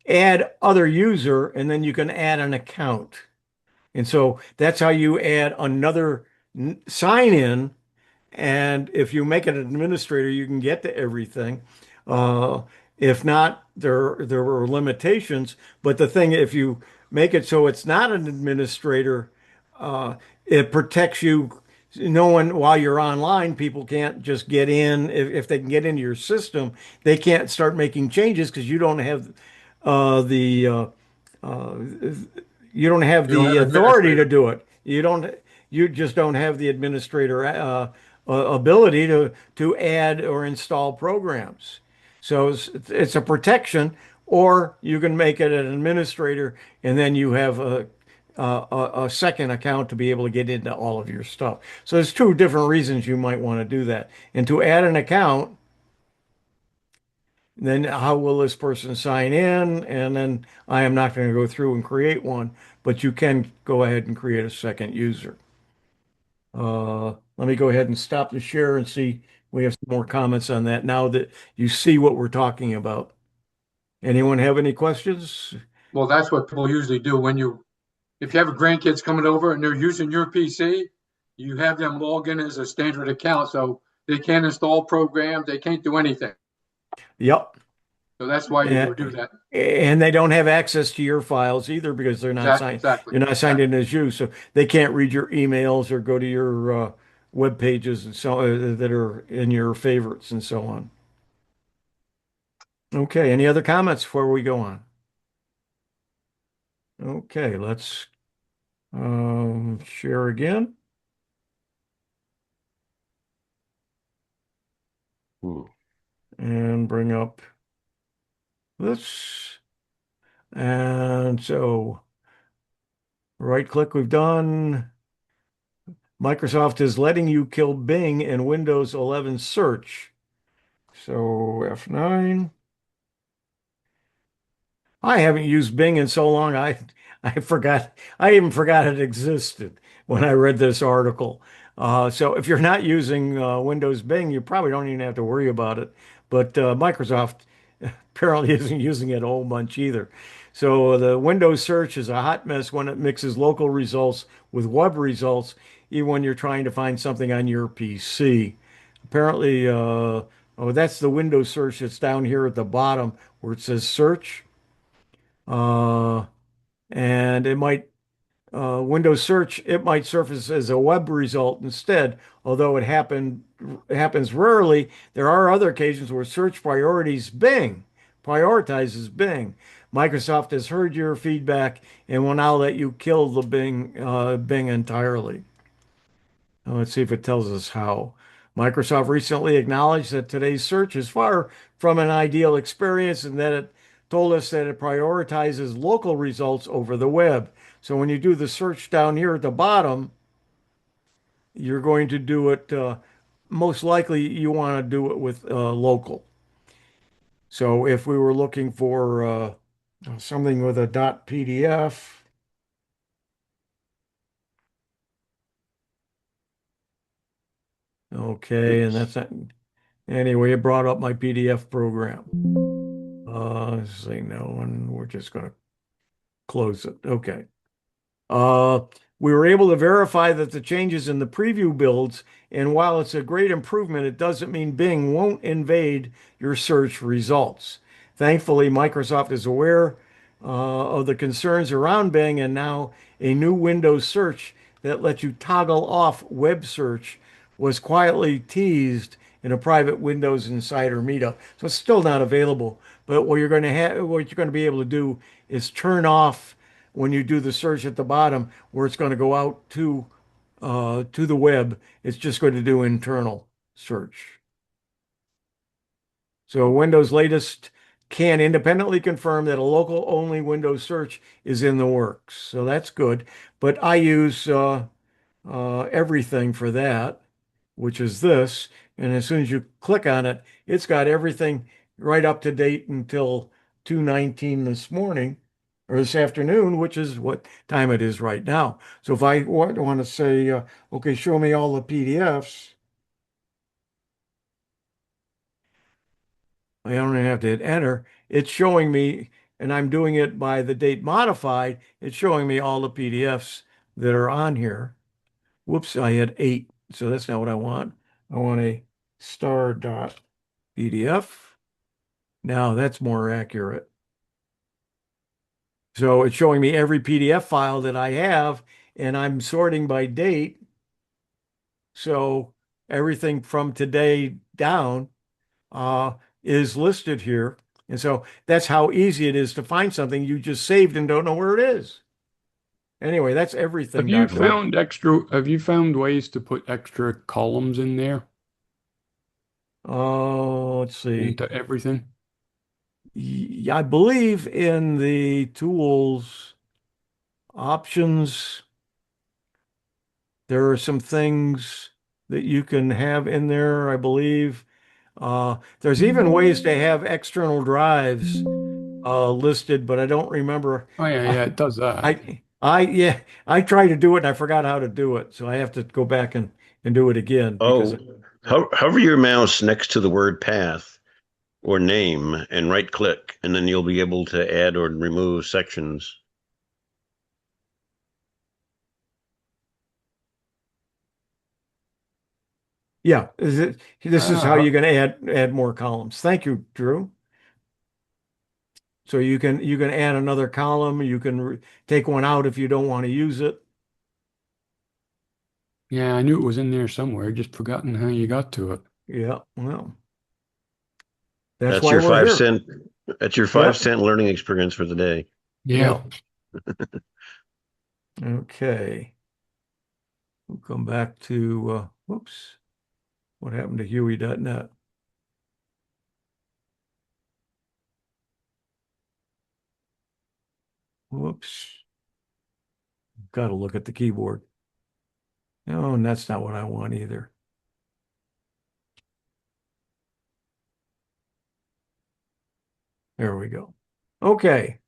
add other user, and then you can add an account. And so that's how you add another sign in. And if you make it an administrator, you can get to everything. Uh, if not, there are limitations. But the thing, if you make it so it's not an administrator, uh, it protects you. No one, while you're online, people can't just get in. If they can get into your system, they can't start making changes because the uh, you don't have You don't the have authority to administrator. do it. You just don't have the administrator ability to add or install programs. So it's a protection, or you can make it an administrator, and then you have a second account to be able to get into all of your stuff. So there's two different reasons you might want to do that. And to add an account, then how will this person sign in? And then I am not going to go through and create one, but you can go ahead and create a second user. Let me go ahead and stop the share and see. We have some more comments on that now that you see what we're talking about. Anyone have any questions? Well, that's what people usually do if you have grandkids coming over and they're using your PC, you have them log in as a standard account, so they can't install programs, they can't do anything. Yep. So that's why you would do And, that. and they don't have access to your files either because Exactly. you're not signed in as you. So they can't read your emails or go to your web pages and so that are in your favorites and so on. Okay, any other comments before we go on? Okay, let's share again. Hmm. And bring up this. And so right click we've done. Microsoft is letting you kill Bing in Windows 11 search. So F9. I haven't used Bing in so long. I even forgot it existed when I read this article. So if you're not using Windows Bing, you probably don't even have to worry about it. But Microsoft apparently isn't using it a whole bunch either. So the Windows search is a hot mess when it mixes local results with web results, even when you're trying to find something on your PC. Apparently, oh, that's the Windows search that's down here at the bottom where it says search. Uh, and it might Windows search, it might surface as a web result instead, although it happens rarely. There are other occasions where search prioritizes Bing. Microsoft has heard your feedback and will now let you kill the Bing entirely. Now, let's see if it tells us how. Microsoft recently acknowledged that today's search is far from an ideal experience and that it told us that it prioritizes local results over the web. So when you do the search down here at the bottom, you're going to do it, most likely you want to do it with local. So if we were looking for something with a .pdf, okay, and Oops. that's not, anyway, it brought up my PDF program. Say no, and we're just going to close it. Okay. Uh, we were able to verify that the changes in the preview builds, and while it's a great improvement, it doesn't mean Bing won't invade your search results. Thankfully, Microsoft is aware of the concerns around Bing, and now a new Windows search that lets you toggle off web search was quietly teased in a private Windows Insider meetup. So it's still not available, but what you're going to be able to do is turn off when you do the search at the bottom where it's going to go out to the web. It's just going to do internal search. So Windows latest can independently confirm that a local only Windows search is in the works. So that's good. But I use everything for that, which is this. And as soon as you click on it, it's got everything right up to date until 2:19 this morning or this afternoon, which is what time it is right now. So if I want to say, okay, show me all the PDFs, I don't even have to hit enter. It's showing me, and I'm doing it by the date modified. It's showing me all the PDFs that are on here. Whoops, I had 8, so that's not what I want. I want a star.pdf. Now that's more accurate. So it's showing me every PDF file that I have, and I'm sorting by date. So everything from today down is listed here. And so that's how easy it is to find something you just saved and don't know where it is. Anyway, that's everything. Have you found ways to put extra columns in there Oh, let's see. into everything? Yeah, I believe in the tools options, there are some things that you can have in there, I believe. There's even ways to have external drives listed, but I don't remember. Oh yeah, it does that. Yeah, I tried to do it and I forgot how to do it, so I have to go back and do it again because Oh, hover your mouse next to the word path or name and right click, and then you'll be able to add or remove sections. yeah, this is how Uh, you're going to add more columns. Thank you, Drew. So you can add another column. You can take one out if you don't want to use it. yeah, I knew it was in there somewhere. Just forgotten how you got to it. Yeah, well, that's That's why your we're five here. cent. That's your five Yep. cent learning experience for the day. Yeah. Okay. We'll come back to whoops. What happened to Hewie.net? Whoops. Got to look at the keyboard. No, and that's not what I want either. There we go. Okay.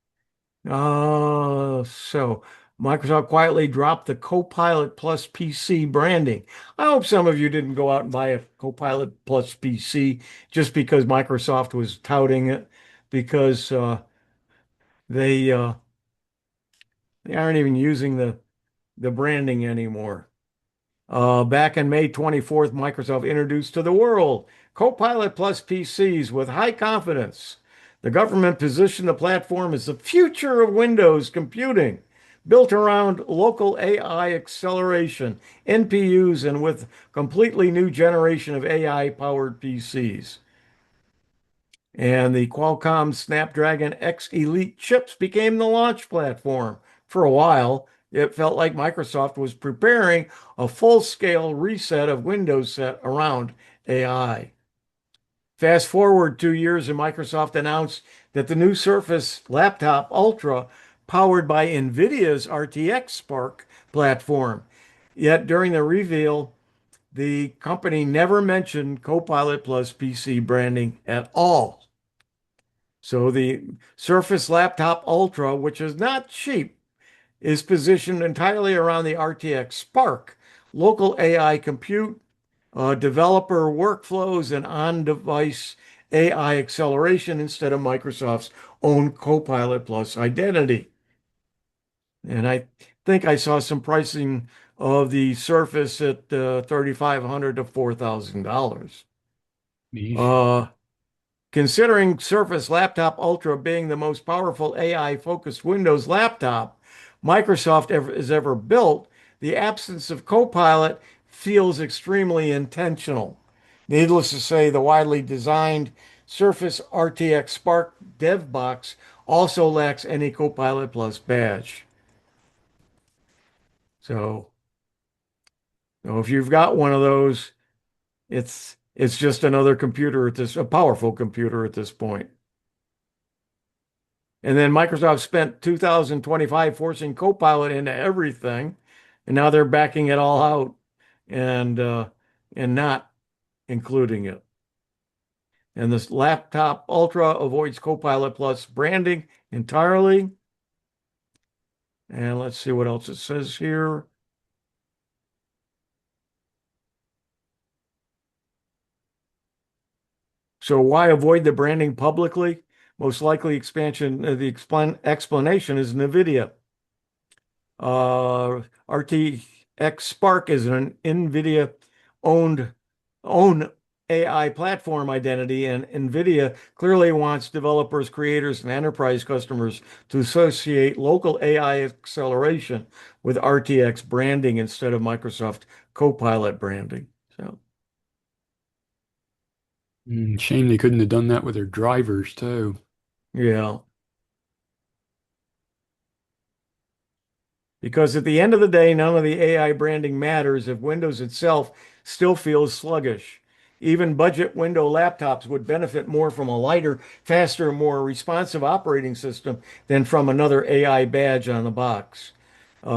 So Microsoft quietly dropped the Copilot Plus PC branding. I hope some of you didn't go out and buy a Copilot Plus PC just because Microsoft was touting it, because they uh, they aren't even using the branding anymore. Back in May 24th, Microsoft introduced to the world Copilot Plus PCs with high confidence. The government positioned the platform as the future of Windows computing, built around local AI acceleration, NPUs, and with completely new generation of AI-powered PCs. And the Qualcomm Snapdragon X Elite chips became the launch platform. For a while, it felt like Microsoft was preparing a full-scale reset of Windows set around AI. Fast forward 2 years, and Microsoft announced that the new Surface Laptop Ultra, powered by NVIDIA's RTX Spark platform. Yet during the reveal, the company never mentioned Copilot Plus PC branding at all. So the Surface Laptop Ultra, which is not cheap, is positioned entirely around the RTX Spark, local AI compute, developer workflows, and on-device AI acceleration instead of Microsoft's own Copilot Plus identity. And I think I saw some pricing of the Surface at $3,500 to $4,000. Yeesh. Considering Surface Laptop Ultra being the most powerful AI-focused Windows laptop Microsoft has ever built, the absence of Copilot feels extremely intentional. Needless to say, the widely designed Surface RTX Spark Dev Box also lacks any Copilot Plus badge. So if you've got one of those, it's just another computer a powerful computer at this point. And then Microsoft spent 2025 forcing Copilot into everything, and now they're backing it all out and not including it. And this laptop Ultra avoids Copilot Plus branding entirely. And let's see what else it says here. So why avoid the branding publicly? Most likely explanation is NVIDIA. RTX Spark is an NVIDIA owned own AI platform identity, and NVIDIA clearly wants developers, creators, and enterprise customers to associate local AI acceleration with RTX branding instead of Microsoft Copilot branding. So, Shame they couldn't have done that with their drivers too. yeah. Because at the end of the day, none of the AI branding matters if Windows itself still feels sluggish. Even budget Windows laptops would benefit more from a lighter, faster, more responsive operating system than from another AI badge on the box.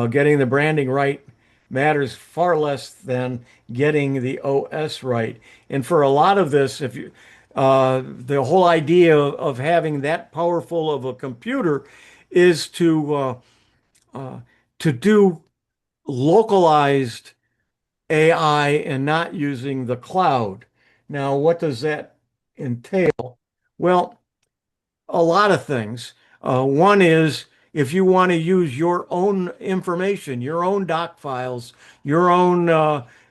Getting the branding right matters far less than getting the OS right. And for a lot of this, if you the whole idea of having that powerful of a computer is uh, to do localized AI and not using the cloud. Now, what does that entail? Well, a lot of things. One is if you want to use your own information, your own doc files, your own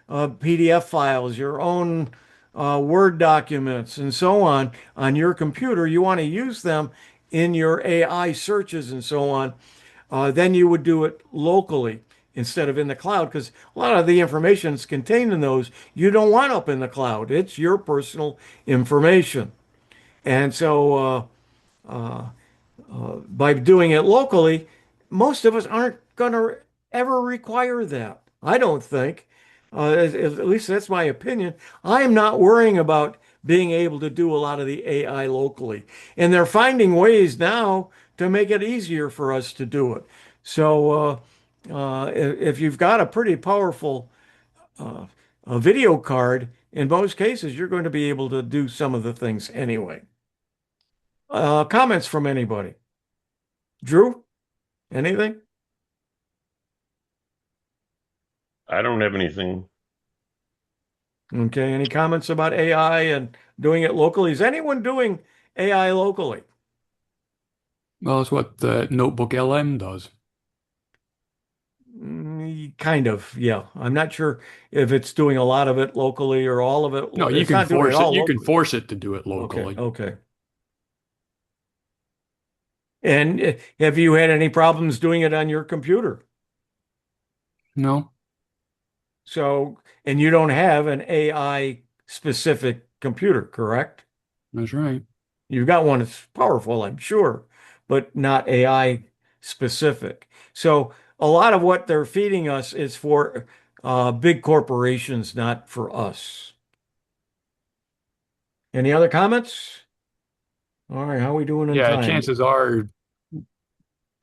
PDF files, your own Word documents, and so on your computer, you want to use them in your AI searches and so on, then you would do it locally instead of in the cloud because a lot of the information that's contained in those you don't want up in the cloud. It's your personal information. And so by doing it locally, most of us aren't going to ever require that. I don't think. At least that's my opinion. I am not worrying about being able to do a lot of the AI locally. And they're finding ways now to make it easier for us to do it. So if you've got a pretty powerful a video card, in most cases, you're going to be able to do some of the things anyway. Comments from anybody? Drew, anything? I don't have anything. Okay, any comments about AI and doing it locally? Is anyone doing AI locally? Well, it's what the Notebook LM does. Kind of, yeah. I'm not sure if it's doing a lot of it locally or all of it. No, you It's can not doing it force it. all You can locally. force it to do it Okay, locally. okay. And have you had any problems doing it on your computer? No, So, and you don't have an AI specific computer, correct? that's right. You've got one that's powerful, I'm sure, but not AI specific. So a lot of what they're feeding us is for big corporations, not for us. Any other comments? All right, how are we doing in Yeah, time? chances are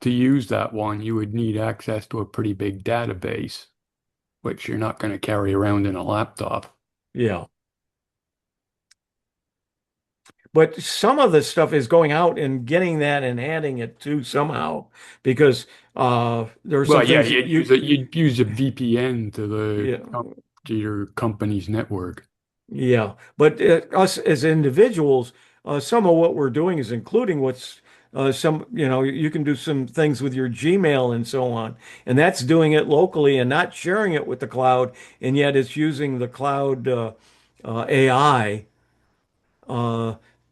to use that one, you would need access to a pretty big database, which you're not going to carry around in a laptop. Yeah. But some of the stuff is going out and getting that and adding it to somehow because there are Well, some yeah, things you'd use a VPN to yeah, to your company's network. yeah. But us as individuals, some of what we're doing is including what's you can do some things with your Gmail and so on. And that's doing it locally and not sharing it with the cloud. And yet it's using the cloud AI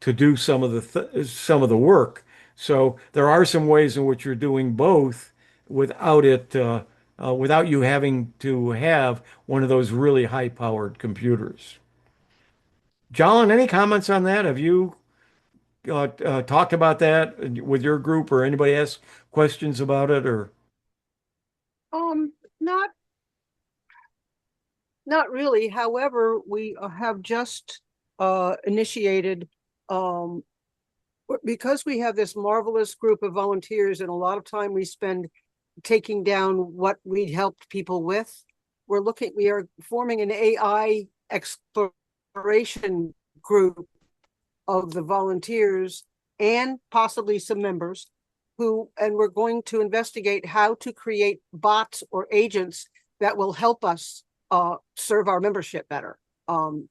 to do some of the work. So there are some ways in which you're doing both without without you having to have one of those really high-powered computers. John, any comments on that? Have you talked about that with your group or anybody asked questions about it or? Not really. However, we have just initiated because we have this marvelous group of volunteers and a lot of time we spend taking down what we helped people with. We are forming an AI exploration group of the volunteers and possibly some members and we're going to investigate how to create bots or agents that will help us serve our membership better. I'm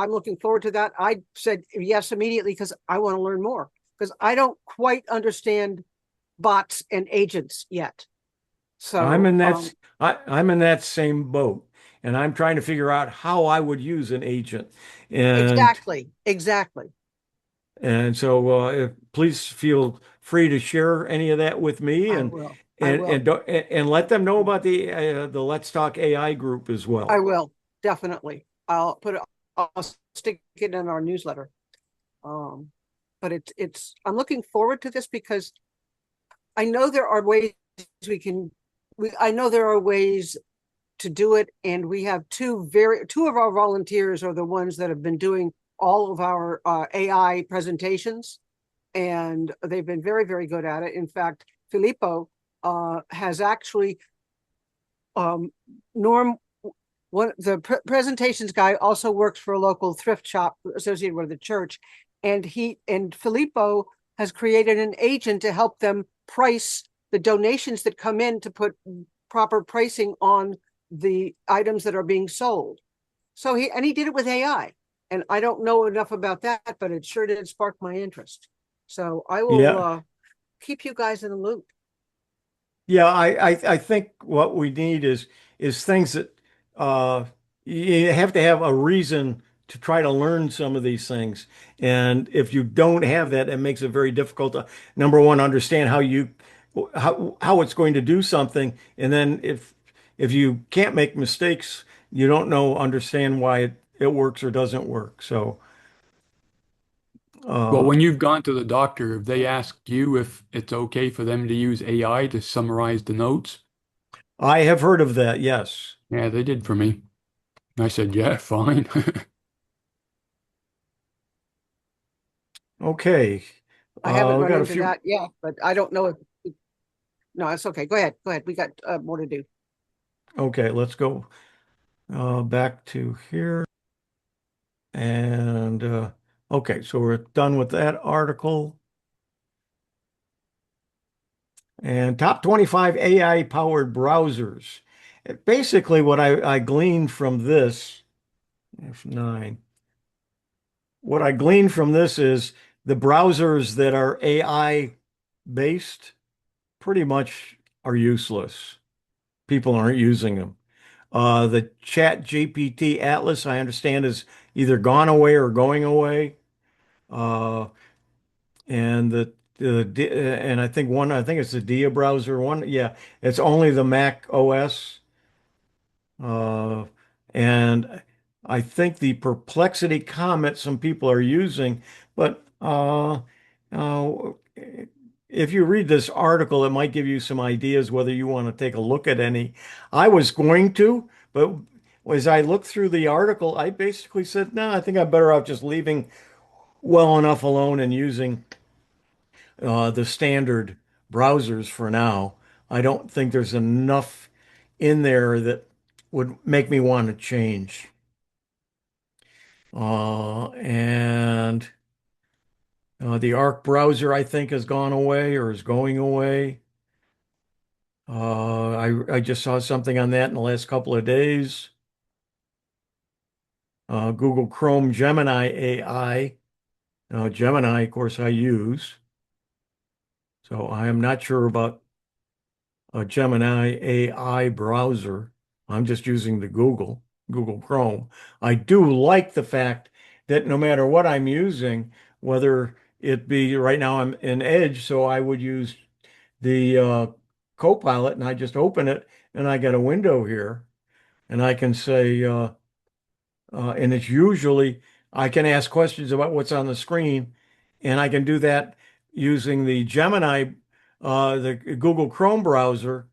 looking forward to that. I said yes immediately because I want to learn more because I don't quite understand bots and agents yet. I'm So, in I'm in that same boat, and I'm trying to figure out how I would use an agent. And exactly. please feel free to share any of that with me, I will. I will. and let them know about the Let's Talk AI group as I well. will definitely. I'll stick it in our newsletter. Um, but I'm looking forward to this because I know there are ways we can, I know there are ways to do it. And we have two of our volunteers are the ones that have been doing all of our AI presentations. And they've been very, very good at it. In fact, Filippo has actually, Norm, presentations guy also works for a local thrift shop associated with the church. And Filippo has created an agent to help them price the donations that come in to put proper pricing on the items that are being sold. So he did it with AI. And I don't know enough about that, but it sure did spark my interest. So I will Yeah. keep you guys in the loop. Yeah, I think what we need is things that uh, you have to have a reason to try to learn some of these things. And if you don't have that, it makes it very difficult to, number one, understand how it's going to do something. And then if you can't make mistakes, you don't understand why it works or doesn't work. So Well, uh, when you've gone to the doctor, have they asked you if it's okay for them to use AI to summarize the notes? I have heard of that, yes. Yeah, they did for me. I said, yeah, fine. Okay. I haven't We run got a into few. that yet, but I don't know if, no, it's okay. Go ahead. Go ahead. We got more to do. Okay, let's go back to here. And okay, so we're done with that article. And top 25 AI powered browsers. Basically, what I gleaned from this, F9, what I gleaned from this is the browsers that are AI based pretty much are useless. People aren't using them. The Chat GPT Atlas, I understand, is either gone away or going away. Uh, and and I think it's the Dia browser one. Yeah, it's only the Mac OS. Uh, and I think the Perplexity Comet some people are using, but uh, if you read this article, it might give you some ideas whether you want to take a look at any. I was going to, but as I looked through the article, I basically said, no, I think I'm better off just leaving well enough alone and using the standard browsers for now. I don't think there's enough in there that would make me want to change. And the Arc browser, I think, has gone away or is going away. I just saw something on that in the last couple of days. Google Chrome Gemini AI. Gemini, of course, I use. So I am not sure about a Gemini AI browser. I'm just using the Google Chrome. I do like the fact that no matter what I'm using, whether it be right now I'm in Edge, so I would use the Copilot and I just open it and I get a window here and I can say, and it's usually I can ask questions about what's on the screen, and I can do that using the Gemini, the Google Chrome browser.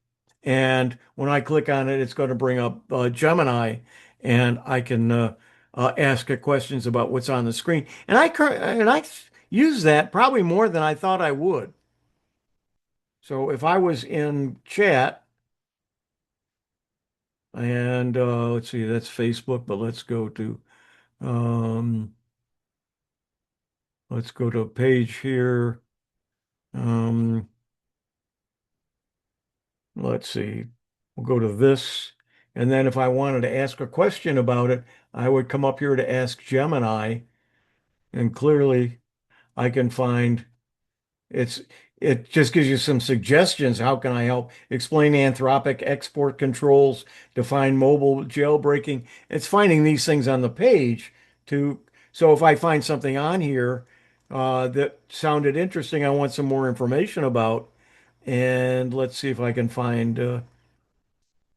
And when I click on it, it's going to bring up Gemini, and I can ask it questions about what's on the screen. And I use that probably more than I thought I would. So if I was in chat, and let's see, that's Facebook, but um, let's go to a page here. Um, let's see. We'll go to this. And then if I wanted to ask a question about it, I would come up here to ask Gemini. And clearly I can find it's it just gives you some suggestions. How can I help? Explain Anthropic export controls, define mobile jailbreaking. It's finding these things on the page to, so if I find something on here that sounded interesting, I want some more information about. And let's see if I can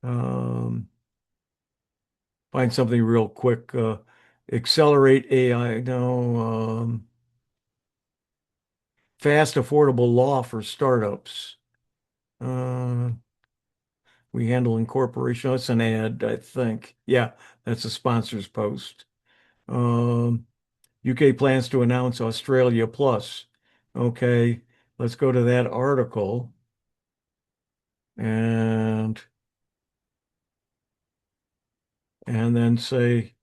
um, find something real quick. Accelerate AI. No, fast, affordable law for startups. Uh, We handle incorporation. That's an ad, I think. Yeah, that's a sponsor's post. UK plans to announce Australia Plus. Okay, let's go to that article and then say,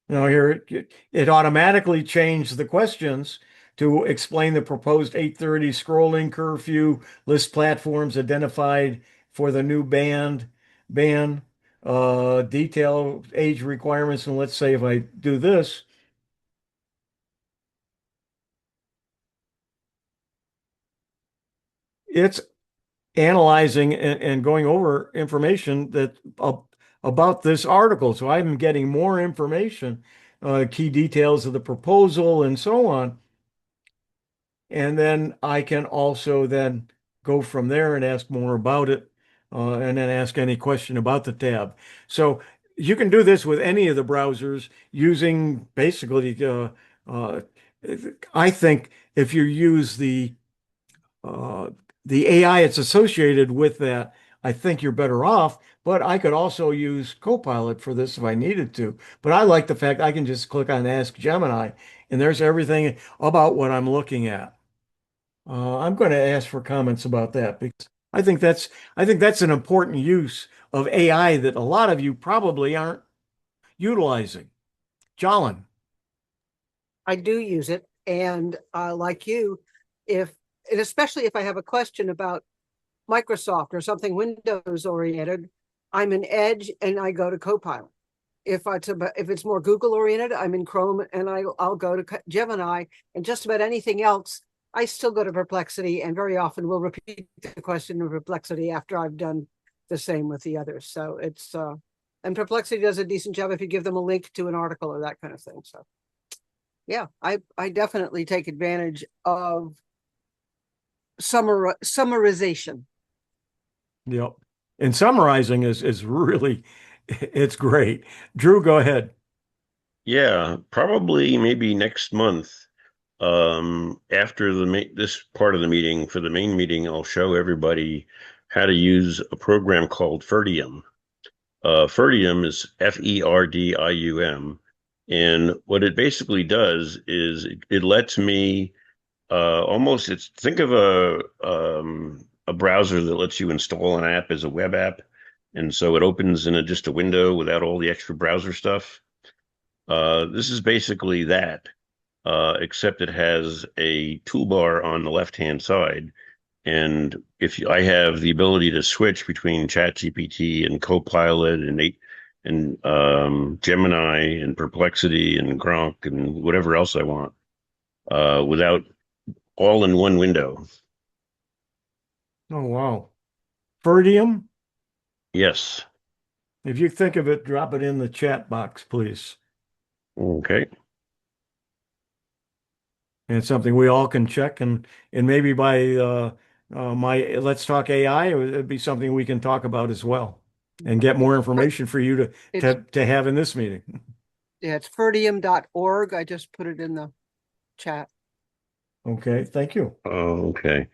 here it automatically changed the questions to explain the proposed 8:30 scrolling curfew, list platforms identified for the new ban, detail age requirements, and let's say if I do this, it's analyzing and going over information that about this article. So I'm getting more information, key details of the proposal and so on. And then I can also then go from there and ask more about it, and then ask any question about the tab. So you can do this with any of the browsers using basically, uh, I think if you use uh, the AI it's associated with that, I think you're better off. But I could also use Copilot for this if I needed to. But I like the fact I can just click on Ask Gemini, and there's everything about what I'm looking at. I'm going to ask for comments about that because I think that's an important use of AI that a lot of you probably aren't utilizing. Jolin. I do use it, and like you, if and especially if I have a question about Microsoft or something Windows oriented, I'm in Edge and I go to Copilot. If it's more Google oriented, I'm in Chrome and I'll go to Gemini, and just about anything else, I still go to Perplexity, and very often will repeat the question in Perplexity after I've done the same with the others. So it's and Perplexity does a decent job if you give them a link to an article or that kind of thing. So yeah, I definitely take advantage of summarization. Yep. And summarizing is really it's great. Drew, go ahead. Yeah, probably maybe next month. After this part of the meeting, for the main meeting, I'll show everybody how to use a program called Ferdium. Ferdium is Ferdium, and what it basically does is it lets me almost think of a browser that lets you install an app as a web app, and so it opens in just a window without all the extra browser stuff. This is basically that, except it has a toolbar on the left-hand side. And I have the ability to switch between ChatGPT and Copilot and Gemini and Perplexity and Gronk and whatever else I want, without all in one window. Oh, wow. Ferdium? Yes. If you think of it, drop it in the chat box, please. Okay. And it's something we all can check, and maybe by my Let's Talk AI, it'd be something we can talk about as well and get more information for you to have in this meeting. Yeah, it's ferdium.org. I just put it in the chat. Okay, thank you. Okay.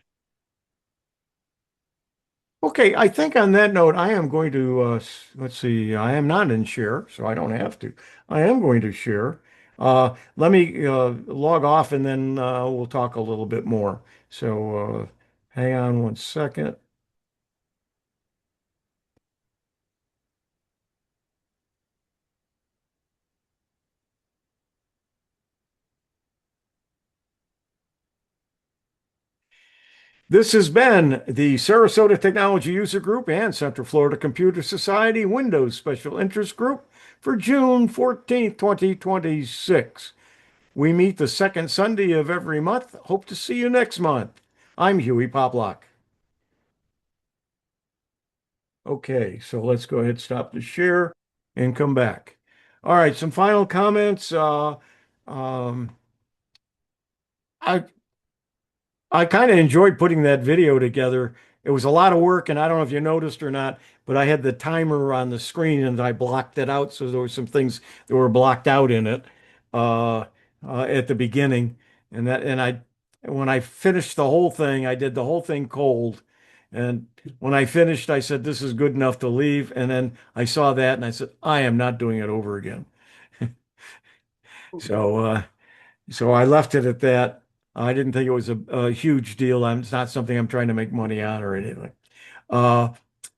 Okay, I think on that note, I am going to let's see. I am not in share, so I don't have to. I am going to share. Let me log off, and then we'll talk a little bit more. So hang on one second. This has been the Sarasota Technology User Group and Central Florida Computer Society Windows Special Interest Group for June 14th, 2026. We meet the second Sunday of every month. Hope to see you next month. I'm Hewie Poplock. Okay, so let's go ahead, stop the share, and come back. All right, some final comments. Um, I I kind of enjoyed putting that video together. It was a lot of work, and I don't know if you noticed or not, but I had the timer on the screen and I blocked it out, so there were some things that were blocked out in it at the beginning. And when I finished the whole thing, I did the whole thing cold. And when I finished, I said, "This is good enough to leave." And then I saw that, and I said, "I am not doing it over again." So. So I left it at that. I didn't think it was a huge deal. It's not something I'm trying to make money on or anything. Uh,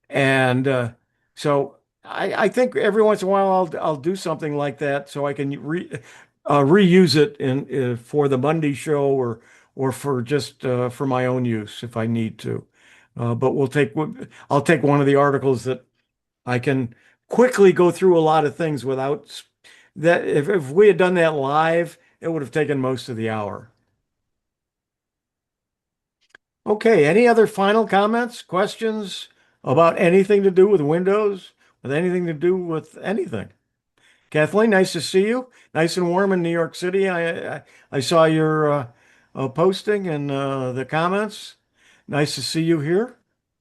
and so I think every once in a while I'll do something like that so I can reuse it for the Monday show or for just for my own use if I need to. But I'll take one of the articles that I can quickly go through a lot of things without that. If we had done that live, it would have taken most of the hour. Okay, any other final comments, questions about anything to do with Windows, with anything to do with anything? Kathleen, nice to see you. Nice and warm in New York City. I saw your posting and the comments. Nice to see you here.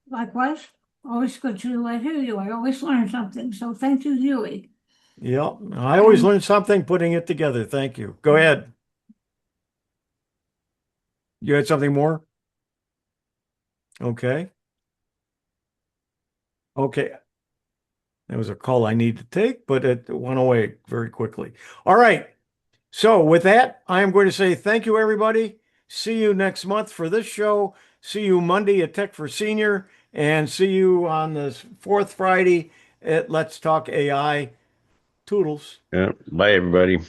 Likewise, always good to hear you. I always learn something. So thank you, Huey. Yeah, I always learn something putting it together. Thank you. Go ahead. You had something more? Okay. Okay. There was a call I need to take, but it went away very quickly. All right. So with that, I am going to say thank you, everybody. See you next month for this show. See you Monday at Tech for Senior, and see you on the fourth Friday at Let's Talk AI. Toodles. Yeah. Bye, everybody.